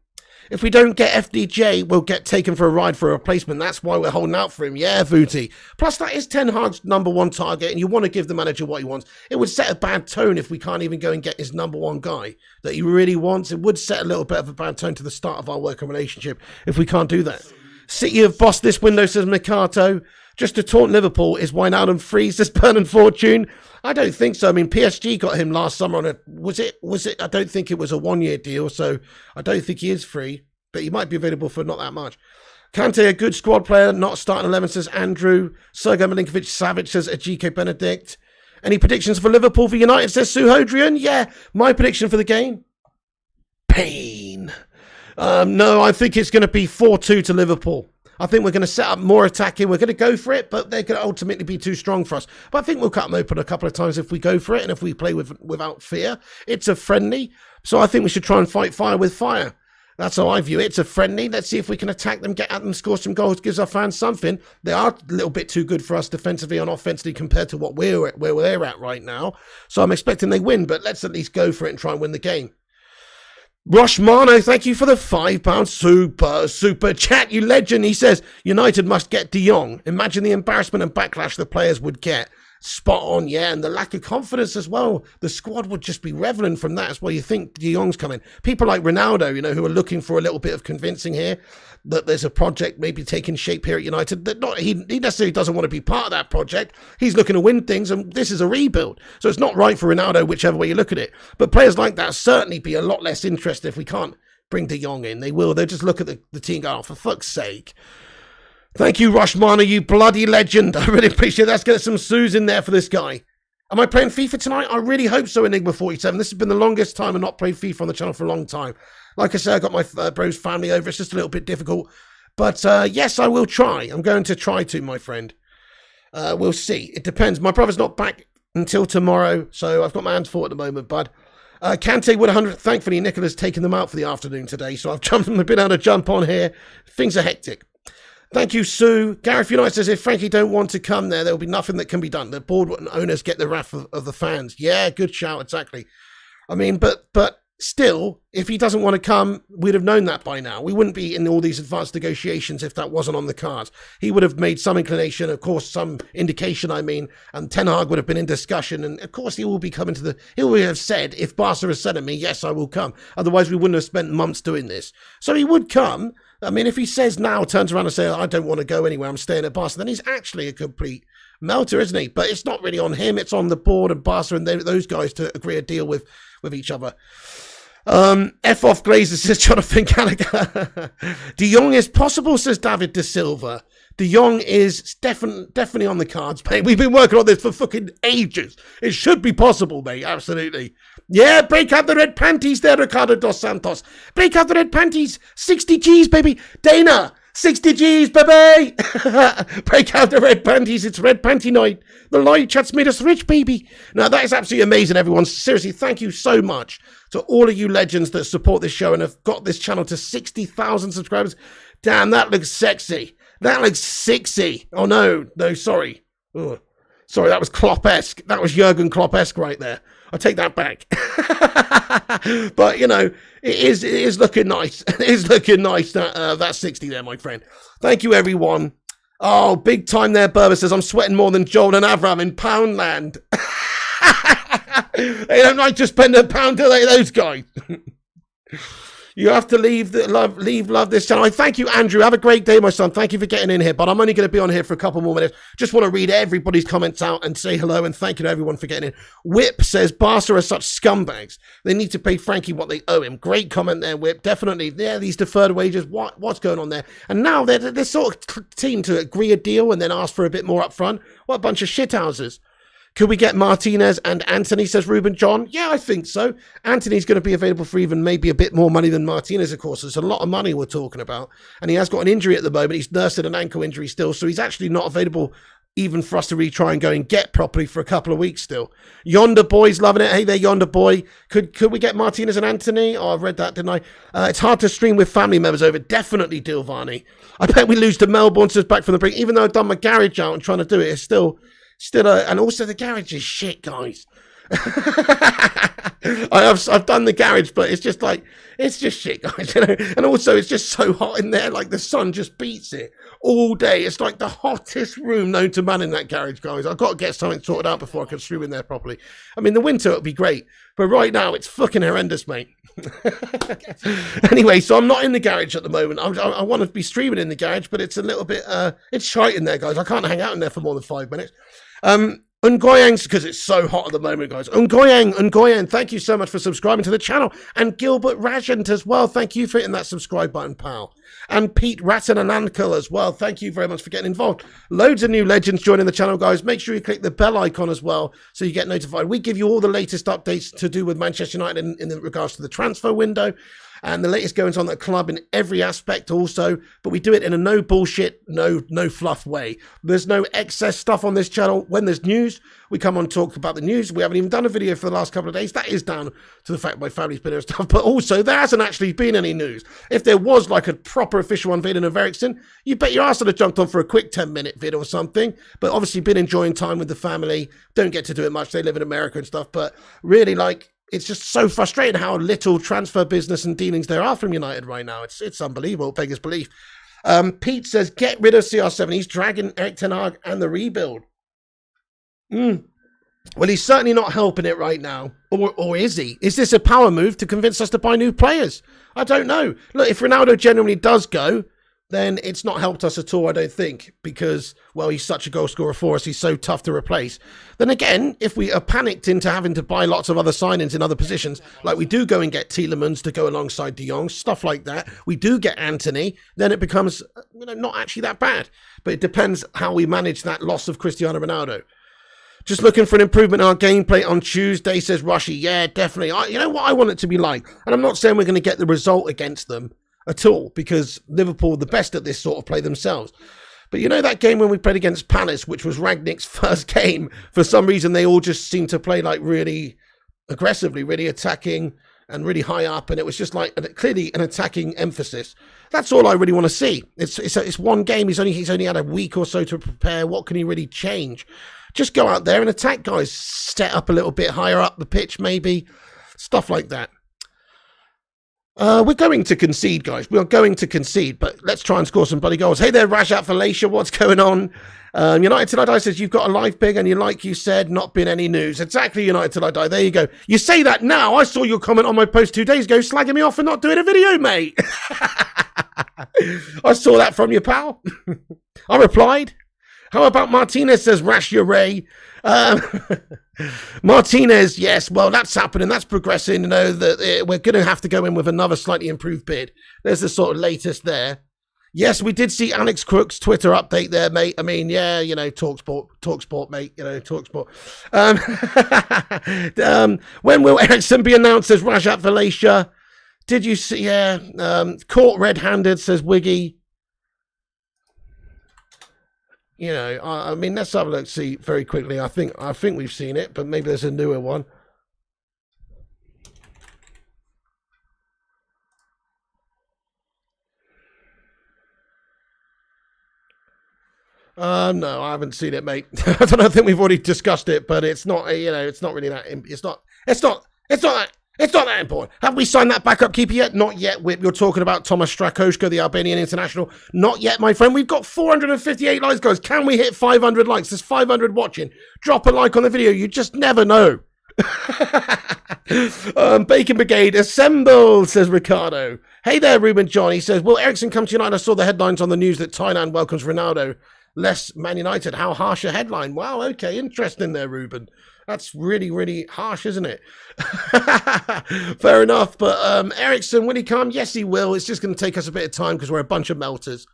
If we don't get FDJ, we'll get taken for a ride for a replacement. That's why we're holding out for him. Yeah, Vooty. Plus, that is Ten Hag's #1 target, and you want to give the manager what he wants. It would set a bad tone if we can't even go and get his #1 guy that he really wants. It would set a little bit of a bad tone to the start of our working relationship if we can't do that. City have bossed this window, says Mercato. Just to taunt Liverpool, is Wijnaldum free, says Bernard Fortune. I don't think so. I mean, PSG got him last summer on a, was it? I don't think it was a 1-year deal, so I don't think he is free, but he might be available for not that much. Kante, a good squad player, not starting 11, says Andrew. Sergej Milinkovic-Savic, says Ajike Benedict. Any predictions for Liverpool for United, says Suhodrian? Yeah, my prediction for the game? Pain. No, I think it's going to be 4-2 to Liverpool. I think we're going to set up more attacking. We're going to go for it, but they're going to ultimately be too strong for us. But I think we'll cut them open a couple of times if we go for it and if we play without fear. It's a friendly, so I think we should try and fight fire with fire. That's how I view it. It's a friendly. Let's see if we can attack them, get at them, score some goals, gives our fans something. They are a little bit too good for us defensively and offensively compared to what where we're at right now. So I'm expecting they win, but let's at least go for it and try and win the game. Rosh Mano, thank you for the £5 super chat, you legend. He says, United must get De Jong. Imagine the embarrassment and backlash the players would get. Spot on, yeah, and the lack of confidence as well. The squad would just be reveling from that. That's why you think De Jong's coming. People like Ronaldo, you know, who are looking for a little bit of convincing here, that there's a project maybe taking shape here at United. That he necessarily doesn't want to be part of that project. He's looking to win things, and this is a rebuild. So it's not right for Ronaldo, whichever way you look at it. But players like that certainly be a lot less interested if we can't bring De Jong in. They will. They'll just look at the team and go, oh, for fuck's sake. Thank you, Rushmana, you bloody legend. I really appreciate that. Let's get some Sues in there for this guy. Am I playing FIFA tonight? I really hope so, Enigma 47. This has been the longest time I've not played FIFA on the channel for a long time. Like I said, I got my bro's family over. It's just a little bit difficult. But yes, I will try. I'm going to try to, my friend. We'll see. It depends. My brother's not back until tomorrow, so I've got my hands full at the moment, bud. Kante would 100. Thankfully, Nicola's taken them out for the afternoon today, so I've been able to jump on here. Things are hectic. Thank you, Sue. Gareth United says, if Frankie don't want to come there will be nothing that can be done. The board and owners get the wrath of the fans. Yeah, good shout, exactly. I mean, but still, if he doesn't want to come, we'd have known that by now. We wouldn't be in all these advanced negotiations if that wasn't on the cards. He would have made some inclination, of course, some indication, and Ten Hag would have been in discussion. And of course, he will be coming to he will have said, if Barca has said to me, yes, I will come. Otherwise, we wouldn't have spent months doing this. So he would come. I mean, if he says now, turns around and says, I don't want to go anywhere, I'm staying at Barca, then he's actually a complete melter, isn't he? But it's not really on him. It's on the board and Barca and those guys to agree a deal with each other. F off Glazers, says Jonathan Gallagher. De Jong is possible, says David De Silva. De Jong is definitely on the cards, mate. We've been working on this for fucking ages. It should be possible, mate. Absolutely. Yeah, break out the red panties there, Ricardo Dos Santos. Break out the red panties. 60 G's, baby. Dana, 60 G's, baby. Break out the red panties. It's red panty night. The live chat's made us rich, baby. Now, that is absolutely amazing, everyone. Seriously, thank you so much to all of you legends that support this show and have got this channel to 60,000 subscribers. Damn, that looks sexy. That looks sexy. Oh, no, sorry. Ugh. Sorry, that was Klopp-esque. That was Jurgen Klopp-esque right there. I take that back. But, you know, it is looking nice. It is looking nice, that 60 there, my friend. Thank you, everyone. Oh, big time there, Berber says, I'm sweating more than Joel and Avram in Poundland. They don't like to spend a pound, do they, those guys? You have to leave love this channel. Thank you, Andrew. Have a great day, my son. Thank you for getting in here, but I'm only going to be on here for a couple more minutes. Just want to read everybody's comments out and say hello and thank you to everyone for getting in. Whip says, Barca are such scumbags. They need to pay Frankie what they owe him. Great comment there, Whip. Definitely. Yeah, these deferred wages. What's going on there? And now they're sort of team to agree a deal and then ask for a bit more up front. What a bunch of shithouses. Could we get Martinez and Anthony, says Ruben John? Yeah, I think so. Anthony's going to be available for even maybe a bit more money than Martinez, of course. There's a lot of money we're talking about. And he has got an injury at the moment. He's nursing an ankle injury still, so he's actually not available even for us to really try and go and get properly for a couple of weeks still. Yonder Boy's loving it. Hey there, Yonder Boy. Could we get Martinez and Anthony? Oh, I've read that, didn't I? It's hard to stream with family members over. Definitely, Dilvani. I bet we lose to Melbourne, says Back from the Brink. Even though I've done my garage out and trying to do it, it's still and also the garage is shit, guys. I've done the garage, but it's just shit, guys, you know. And also it's just so hot in there, like the sun just beats it all day. It's like the hottest room known to man in that garage, guys. I've got to get something sorted out before I can stream in there properly. I mean, the winter it'll be great, but right now it's fucking horrendous, mate. Anyway, so I'm not in the garage at the moment. I want to be streaming in the garage, but it's a little bit it's shite in there, guys. I can't hang out in there for more than 5 minutes. Ngoyang, because it's so hot at the moment, guys. Ngoyang, thank you so much for subscribing to the channel. And Gilbert Rajant as well. Thank you for hitting that subscribe button, pal. And Pete Ratananankal as well. Thank you very much for getting involved. Loads of new legends joining the channel, guys. Make sure you click the bell icon as well so you get notified. We give you all the latest updates to do with Manchester United in regards to the transfer window. And the latest goings on at the club in every aspect also, but we do it in a no bullshit, no fluff way. There's no excess stuff on this channel. When there's news, we come on and talk about the news. We haven't even done a video for the last couple of days. That is down to the fact my family's been here and stuff, but also there hasn't actually been any news. If there was like a proper official unveiling of Erickson, you bet your ass would have jumped on for a quick 10-minute vid or something, but obviously been enjoying time with the family. Don't get to do it much. They live in America and stuff, but really like, it's just so frustrating how little transfer business and dealings there are from United right now. It's unbelievable, beggars belief. Pete says, get rid of CR7. He's dragging Erik ten Hag and the rebuild. Well, he's certainly not helping it right now. Or is he? Is this a power move to convince us to buy new players? I don't know. Look, if Ronaldo genuinely does go, then it's not helped us at all, I don't think, because, well, he's such a goal scorer for us. He's so tough to replace. Then again, if we are panicked into having to buy lots of other signings in other positions, like we do go and get Tielemans to go alongside De Jong, stuff like that, we do get Anthony, then it becomes not actually that bad. But it depends how we manage that loss of Cristiano Ronaldo. Just looking for an improvement in our gameplay on Tuesday, says Rushy. Yeah, definitely. You know what I want it to be like? And I'm not saying we're going to get the result against them at all, because Liverpool are the best at this sort of play themselves. But you know that game when we played against Palace, which was Rangnick's first game, for some reason they all just seemed to play like really aggressively, really attacking and really high up, and it was just like clearly an attacking emphasis. That's all I really want to see. It's one game. He's only had a week or so to prepare. What can he really change? Just go out there and attack, guys. Set up a little bit higher up the pitch, maybe. Stuff like that. We're going to concede, guys. We are going to concede, but let's try and score some bloody goals. Hey there, Rajat Falacia. What's going on? United Till I Die says, you've got a live pig and like you said, not been any news. Exactly, United Till I Die. There you go. You say that now. I saw your comment on my post 2 days ago slagging me off for not doing a video, mate. I saw that from you, pal. I replied. How about Martinez, says Rash Ray. Martinez, yes, well, that's happening. That's progressing. You know, that we're going to have to go in with another slightly improved bid. There's the sort of latest there. Yes, we did see Alex Crook's Twitter update there, mate. I mean, yeah, you know, TalkSport, mate. You know, TalkSport. When will Erickson be announced, says Rajat Valacia. Did you see, yeah, caught red-handed, says Wiggy. You know, I mean, let's have a look, see very quickly. I think we've seen it, but maybe there's a newer one. No, I haven't seen it, mate. I don't know. I think we've already discussed it, but it's not. You know, it's not really that. It's not that important. Have we signed that backup keeper yet? Not yet, Whip. You're talking about Thomas Strakoschka, the Albanian international. Not yet, my friend. We've got 458 likes, guys. Can we hit 500 likes? There's 500 watching. Drop a like on the video. You just never know. Bacon Brigade, assemble, says Ricardo. Hey there, Ruben John. He says, will Erickson come to United? I saw the headlines on the news that Thailand welcomes Ronaldo. Less Man United. How harsh a headline. Wow, okay, interesting there, Ruben. That's really, really harsh, isn't it? Fair enough. But Erickson, will he come? Yes, he will. It's just going to take us a bit of time because we're a bunch of melters.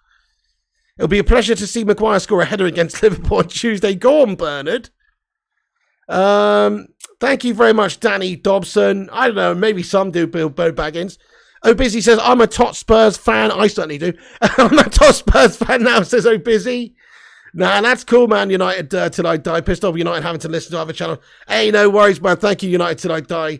It'll be a pleasure to see Maguire score a header against Liverpool on Tuesday. Go on, Bernard. Thank you very much, Danny Dobson. I don't know, maybe some do, Bo Baggins. Oh, Busy says, I'm a Tot Spurs fan. I certainly do. I'm a Tot Spurs fan now, says Oh, Busy. Nah, that's cool, man. United till I die. Pissed off United having to listen to other channels. Hey, no worries, man. Thank you, United till I die.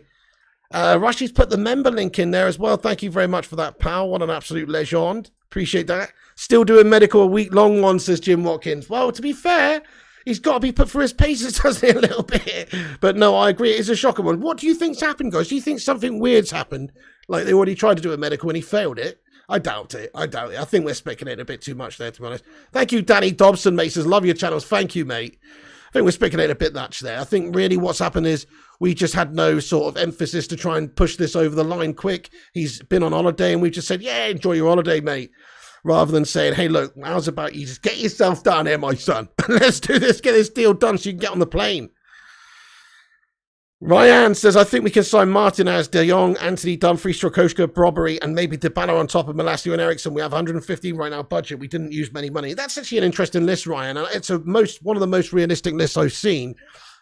Rushy's put the member link in there as well. Thank you very much for that, pal. What an absolute legend. Appreciate that. Still doing medical a week-long one, says Jim Watkins. Well, to be fair, he's got to be put through his paces, doesn't he, a little bit? But no, I agree. It is a shocker one. What do you think's happened, guys? Do you think something weird's happened? Like they already tried to do a medical and he failed it? I doubt it. I think we're speculating a bit too much there, to be honest. Thank you, Danny Dobson, mate. Says, love your channels. Thank you, mate. I think we're speculating a bit much there. I think really what's happened is we just had no sort of emphasis to try and push this over the line quick. He's been on holiday and we just said, yeah, enjoy your holiday, mate. Rather than saying, hey, look, how's about you just get yourself down here, my son. Let's do this, get this deal done so you can get on the plane. Ryan says, I think we can sign Martinez, De Jong, Anthony, Dumfries, Strakoska, Brobbery, and maybe Dybala on top of Malacia and Erickson. We have 115 right now budget. We didn't use many money. That's actually an interesting list, Ryan. And it's one of the most realistic lists I've seen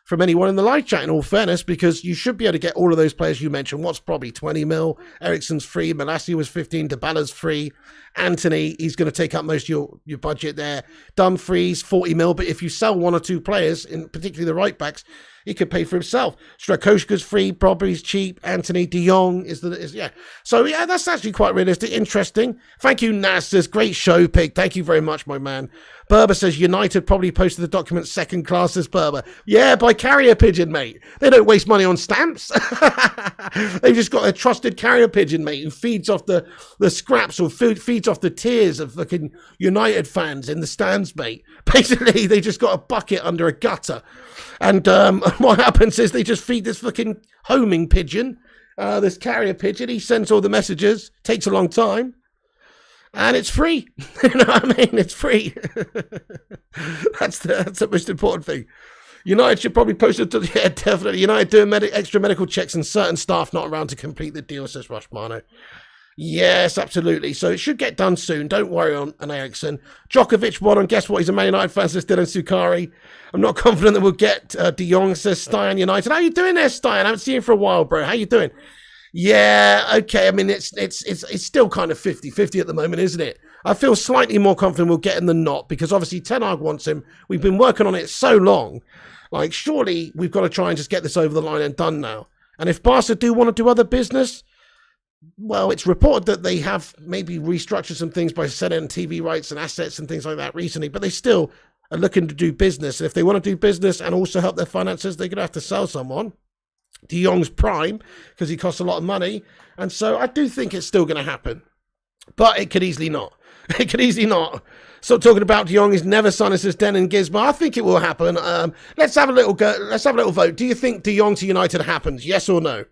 from anyone in the live chat, in all fairness, because you should be able to get all of those players you mentioned. What's probably 20 mil? Ericsson's free. Malacia was 15. Dybala's free. Anthony, he's going to take up most of your budget there. Dumfries, 40 mil. But if you sell one or two players, in particularly the right backs, he could pay for himself. Strakoska's free, Brobbery's cheap, Anthony, De Jong is yeah. So yeah, that's actually quite realistic, interesting. Thank you, Nas says, great show, Pig. Thank you very much, my man. Berber says, United probably posted the document second class, says Berber. Yeah, by carrier pigeon, mate. They don't waste money on stamps. They've just got a trusted carrier pigeon, mate, who feeds off the scraps or feeds off the tears of fucking United fans in the stands, mate. Basically, they just got a bucket under a gutter. And what happens is they just feed this fucking homing pigeon, this carrier pigeon. He sends all the messages, takes a long time, and it's free. You know what I mean? It's free. That's the most important thing. United should probably post it to, yeah, definitely. United doing extra medical checks and certain staff not around to complete the deal, says Rushmano. Yes, absolutely. So it should get done soon. Don't worry on an Erickson. Djokovic won, and guess what? He's a Man United fan, says Dylan Sukari. I'm not confident that we'll get De Jong, says Stein United. How you doing there, Stein? I haven't seen you for a while, bro. How you doing? Yeah, okay. I mean, it's still kind of 50-50 at the moment, isn't it? I feel slightly more confident we'll get him than not, because obviously Ten Hag wants him. We've been working on it so long. Like, surely we've got to try and just get this over the line and done now. And if Barca do want to do other business, well, it's reported that they have maybe restructured some things by selling TV rights and assets and things like that recently, but they still are looking to do business. And if they want to do business and also help their finances, they're going to have to sell someone. De Jong's prime, because he costs a lot of money. And so I do think it's still going to happen. But it could easily not. It could easily not. So talking about De Jong is never signed, says Den and Gizmo. I think it will happen. Let's have a little go. Let's have a little vote. Do you think De Jong to United happens? Yes or no?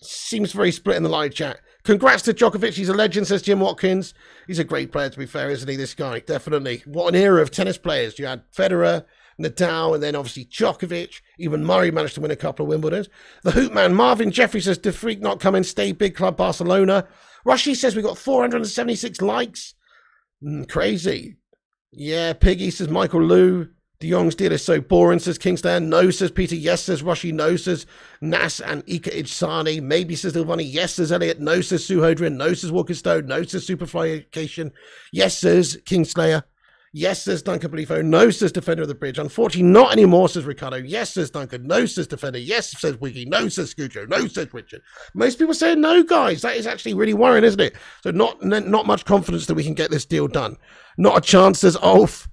Seems very split in the live chat. Congrats to Djokovic. He's a legend, says Jim Watkins. He's a great player, to be fair, isn't he, this guy? Definitely. What an era of tennis players. You had Federer, Nadal, and then obviously Djokovic. Even Murray managed to win a couple of Wimbledons. The Hoot Man, Marvin Jeffrey, says, De Freak not coming, stay big club Barcelona. Rushy says we got 476 likes. Crazy. Yeah, Piggy, says Michael Liu. De Jong's deal is so boring, says Kingston. No, says Peter. Yes, says Rushy. No, says Nas and Ika Ijsani. Maybe, says Ilvani. Yes, says Elliot. No, says Suhodrin. No, says Walker Stone. No, says Superflycation. Yes, says Kingslayer. Yes, says Duncan Belifo. No, says Defender of the Bridge. Unfortunately, not anymore, says Ricardo. Yes, says Duncan. No, says Defender. Yes, says Wiggy. No, says Scujo. No, says Richard. Most people say no, guys. That is actually really worrying, isn't it? So not much confidence that we can get this deal done. Not a chance, says Ulf.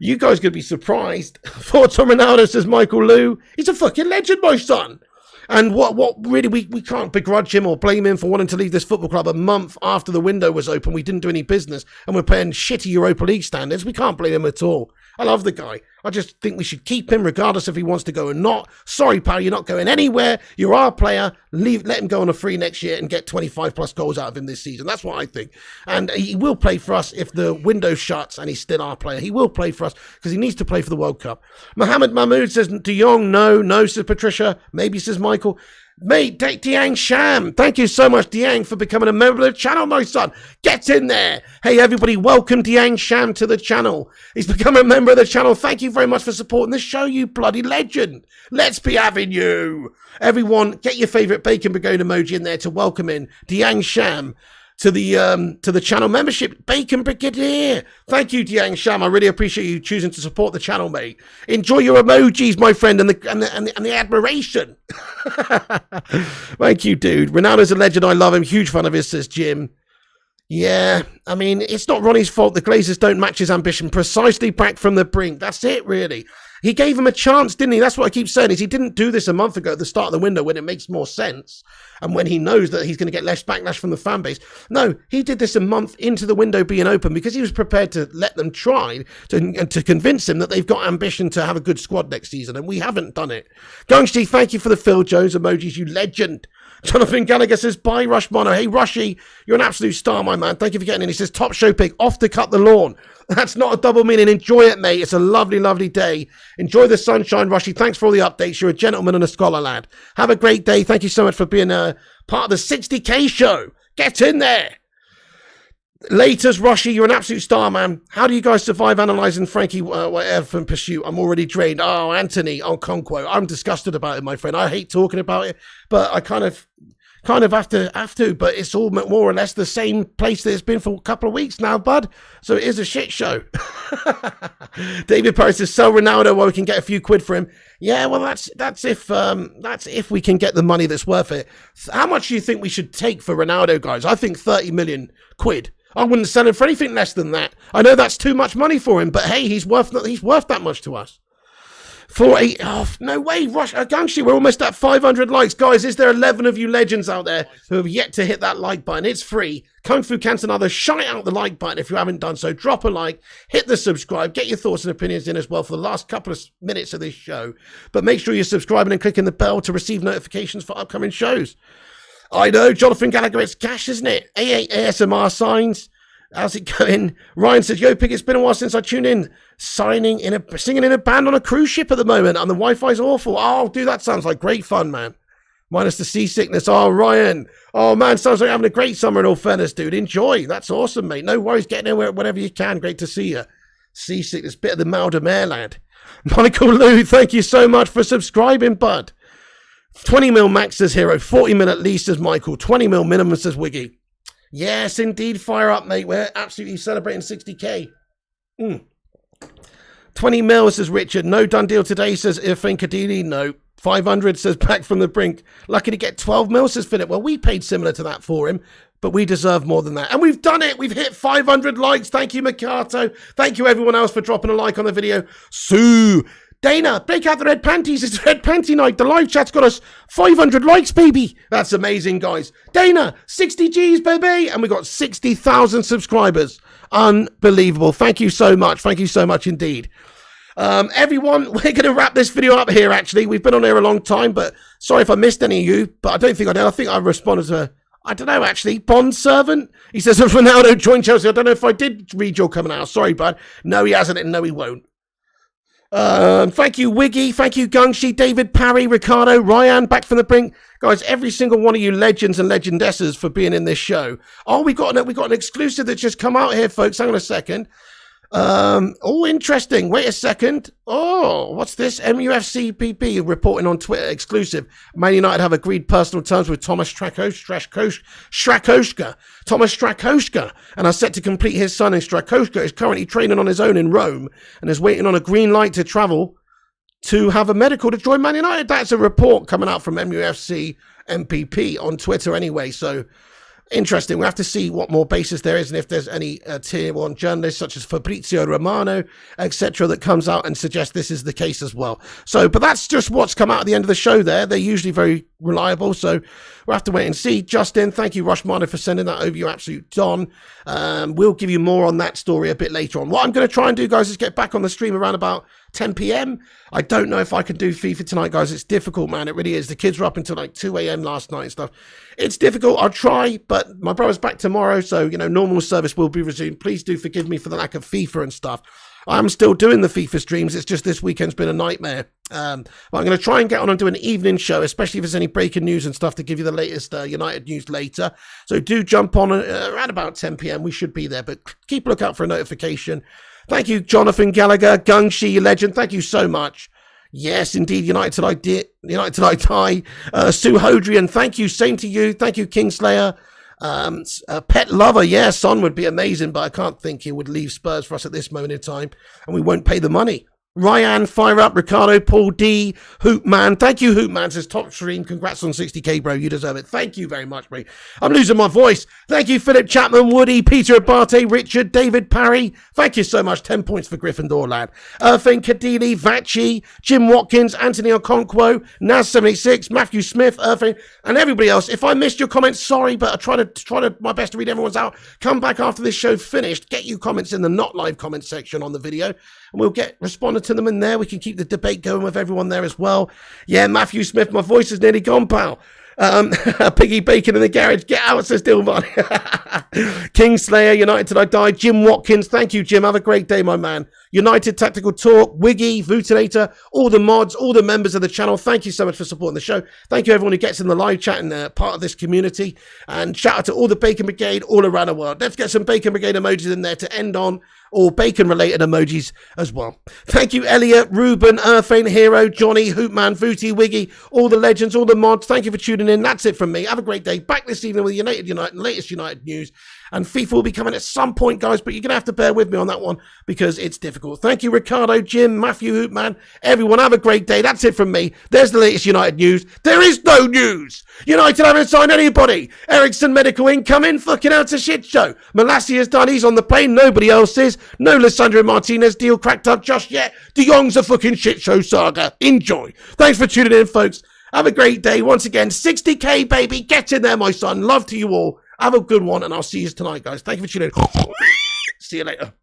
You guys could be surprised. Thoughts on Ronaldo, says Michael Liu. He's a fucking legend, my son. And what really, we can't begrudge him or blame him for wanting to leave this football club a month after the window was open. We didn't do any business and we're playing shitty Europa League standards. We can't blame him at all. I love the guy. I just think we should keep him regardless if he wants to go or not. Sorry, pal, you're not going anywhere. You're our player. Let him go on a free next year and get 25 plus goals out of him this season. That's what I think. And he will play for us if the window shuts and he's still our player. He will play for us because he needs to play for the World Cup. Mohammed Mahmood says, Jong, no, says Patricia. Maybe, says Michael. Mate, Diang Sham, thank you so much, Diang, for becoming a member of the channel, my son. Get in there. Hey, everybody, welcome Diang Sham to the channel. He's become a member of the channel. Thank you very much for supporting the show, you bloody legend. Let's be having you. Everyone, get your favourite bacon brigade emoji in there to welcome in Diang Sham to the channel membership. Bacon Brigadier. Thank you, Diang Sham. I really appreciate you choosing to support the channel, mate. Enjoy your emojis, my friend, and the admiration. Thank you, dude. Ronaldo's a legend. I love him. Huge fan of his, says Jim. Yeah, I mean, it's not Ronnie's fault. The Glazers don't match his ambition. Precisely back from the brink. That's it, really. He gave him a chance, didn't he? That's what I keep saying, is he didn't do this a month ago at the start of the window when it makes more sense and when he knows that he's going to get less backlash from the fan base. No, he did this a month into the window being open because he was prepared to let them try to convince him that they've got ambition to have a good squad next season, and we haven't done it. Gungshi, thank you for the Phil Jones emojis, you legend. Jonathan Gallagher says, bye, Rush Mono. Hey, Rushy, you're an absolute star, my man. Thank you for getting in. He says, top show pick, off to cut the lawn. That's not a double meaning. Enjoy it, mate. It's a lovely, lovely day. Enjoy the sunshine, Rushy. Thanks for all the updates. You're a gentleman and a scholar, lad. Have a great day. Thank you so much for being a part of the 60K show. Get in there. Laters, Rushy, you're an absolute star, man. How do you guys survive analysing Frankie whatever from Pursuit? I'm already drained. Oh, Anthony, Conquo. I'm disgusted about it, my friend. I hate talking about it, but I kind of have to, but it's all more or less the same place that it's been for a couple of weeks now, bud. So it is a shit show. David Paris says, sell Ronaldo while we can get a few quid for him. Yeah, well, that's if we can get the money that's worth it. How much do you think we should take for Ronaldo, guys? I think 30 million quid. I wouldn't sell him for anything less than that. I know that's too much money for him, but hey, he's worth that much to us. No way, Rush. Gangshi, we're almost at 500 likes. Guys, is there 11 of you legends out there who have yet to hit that like button? It's free. Kung Fu Cantonado, shout out the like button if you haven't done so. Drop a like, hit the subscribe, get your thoughts and opinions in as well for the last couple of minutes of this show. But make sure you're subscribing and clicking the bell to receive notifications for upcoming shows. I know, Jonathan Gallagher, it's cash, isn't it? ASMR signs. How's it going? Ryan says, yo, Pig, it's been a while since I tuned in. Singing in a band on a cruise ship at the moment, and the Wi-Fi's awful. Oh, dude, that sounds like great fun, man. Minus the seasickness. Oh, Ryan. Oh, man, sounds like having a great summer in all fairness, dude. Enjoy. That's awesome, mate. No worries. Get anywhere whenever you can. Great to see you. Seasickness, bit of the Malda Mare, lad. Michael Lou, thank you so much for subscribing, bud. 20 mil max says Hero. 40 mil at least says Michael. 20 mil minimum says Wiggy. Yes, indeed. Fire up, mate. We're absolutely celebrating 60K. 20 mil says Richard. No done deal today says Irfan Kadili. No. 500 says back from the brink. Lucky to get 12 mil says Philip. Well, we paid similar to that for him, but we deserve more than that. And we've done it. We've hit 500 likes. Thank you, Mikato. Thank you, everyone else, for dropping a like on the video. Sue. Dana, break out the red panties. It's red panty night. The live chat's got us 500 likes, baby. That's amazing, guys. Dana, 60 G's, baby. And we got 60,000 subscribers. Unbelievable. Thank you so much. Thank you so much indeed. Everyone, we're going to wrap this video up here, actually. We've been on here a long time, but sorry if I missed any of you, but I don't think I did. I think I responded to, I don't know, actually, Bond Servant. He says, if Ronaldo joined Chelsea, I don't know if I did read your coming out. Sorry, bud. No, he hasn't, and no, he won't. Thank you, Wiggy. Thank you, Gungshi, David, Parry, Ricardo, Ryan, back from the brink. Guys, every single one of you legends and legendesses for being in this show. Oh, we got an exclusive that's just come out here, folks. Hang on a second. Oh, interesting. Wait a second. Oh, what's this? MUFCPP reporting on Twitter exclusive. Man United have agreed personal terms with Thomas Strakoska. Thomas Strakoska, and are set to complete his signing. Strakoska is currently training on his own in Rome and is waiting on a green light to travel to have a medical to join Man United. That's a report coming out from MUFC MPP on Twitter anyway, so interesting. We'll have to see what more basis there is and if there's any tier one journalists such as Fabrizio Romano, etc., that comes out and suggests this is the case as well. So, but that's just what's come out at the end of the show there. They're usually very reliable, so we'll have to wait and see. Justin, thank you, Rushmano, for sending that over, you absolute don. We'll give you more on that story a bit later on. What I'm going to try and do, guys, is get back on the stream around about 10 p.m. I don't know if I can do FIFA tonight, guys. It's difficult, man. It really is. The kids were up until like 2 a.m. last night and stuff. It's difficult. I'll try, but my brother's back tomorrow, so, you know, normal service will be resumed. Please do forgive me for the lack of FIFA and stuff. I'm still doing the FIFA streams. It's just this weekend's been a nightmare. But I'm going to try and get on and do an evening show, especially if there's any breaking news and stuff, to give you the latest United news later. So do jump on around about 10 p.m. We should be there, but keep a lookout for a notification. Thank you, Jonathan Gallagher, Gungshi legend. Thank you so much. Yes, indeed, United till I die. Sue Hodrian, thank you. Same to you. Thank you, Kingslayer. Pet Lover, yeah, Son would be amazing, but I can't think he would leave Spurs for us at this moment in time, and we won't pay the money. Ryan, fire up. Ricardo, Paul D, Hoopman. Thank you, Hoopman, says top stream. Congrats on 60k, bro. You deserve it. Thank you very much, bro. I'm losing my voice. Thank you, Philip Chapman, Woody, Peter Abate, Richard, David Parry. Thank you so much. 10 points for Gryffindor, lad. Irving Kadili, Vachi, Jim Watkins, Anthony Okonkwo, Naz76, Matthew Smith, Irving, and everybody else. If I missed your comments, sorry, but I try to my best to read everyone's out. Come back after this show finished. Get you comments in the not live comment section on the video, and we'll get responded to them in there. We can keep the debate going with everyone there as well. Yeah, Matthew Smith, my voice is nearly gone, pal. Piggy Bacon in the garage. Get out, says Dillman. Kingslayer, United till I die. Jim Watkins, thank you, Jim. Have a great day, my man. United Tactical Talk, Wiggy, Vutilator, all the mods, all the members of the channel. Thank you so much for supporting the show. Thank you, everyone who gets in the live chat and part of this community. And shout out to all the Bacon Brigade all around the world. Let's get some Bacon Brigade emojis in there to end on, or bacon-related emojis as well. Thank you, Elliot, Ruben, Earthane, Hero, Johnny, Hoopman, Vooty, Wiggy, all the legends, all the mods. Thank you for tuning in. That's it from me. Have a great day. Back this evening with United, latest United news. And FIFA will be coming at some point, guys, but you're going to have to bear with me on that one because it's difficult. Thank you, Ricardo, Jim, Matthew, Hoopman, everyone. Have a great day. That's it from me. There's the latest United news. There is no news. United haven't signed anybody. Erickson Medical incoming. Fucking out a shit show. Malassi is done. He's on the plane. Nobody else is. No Lissandro Martinez deal cracked up just yet. De Jong's a fucking shit show saga. Enjoy. Thanks for tuning in, folks. Have a great day. Once again, 60k, baby. Get in there, my son. Love to you all. Have a good one, and I'll see you tonight, guys. Thank you for tuning in. See you later.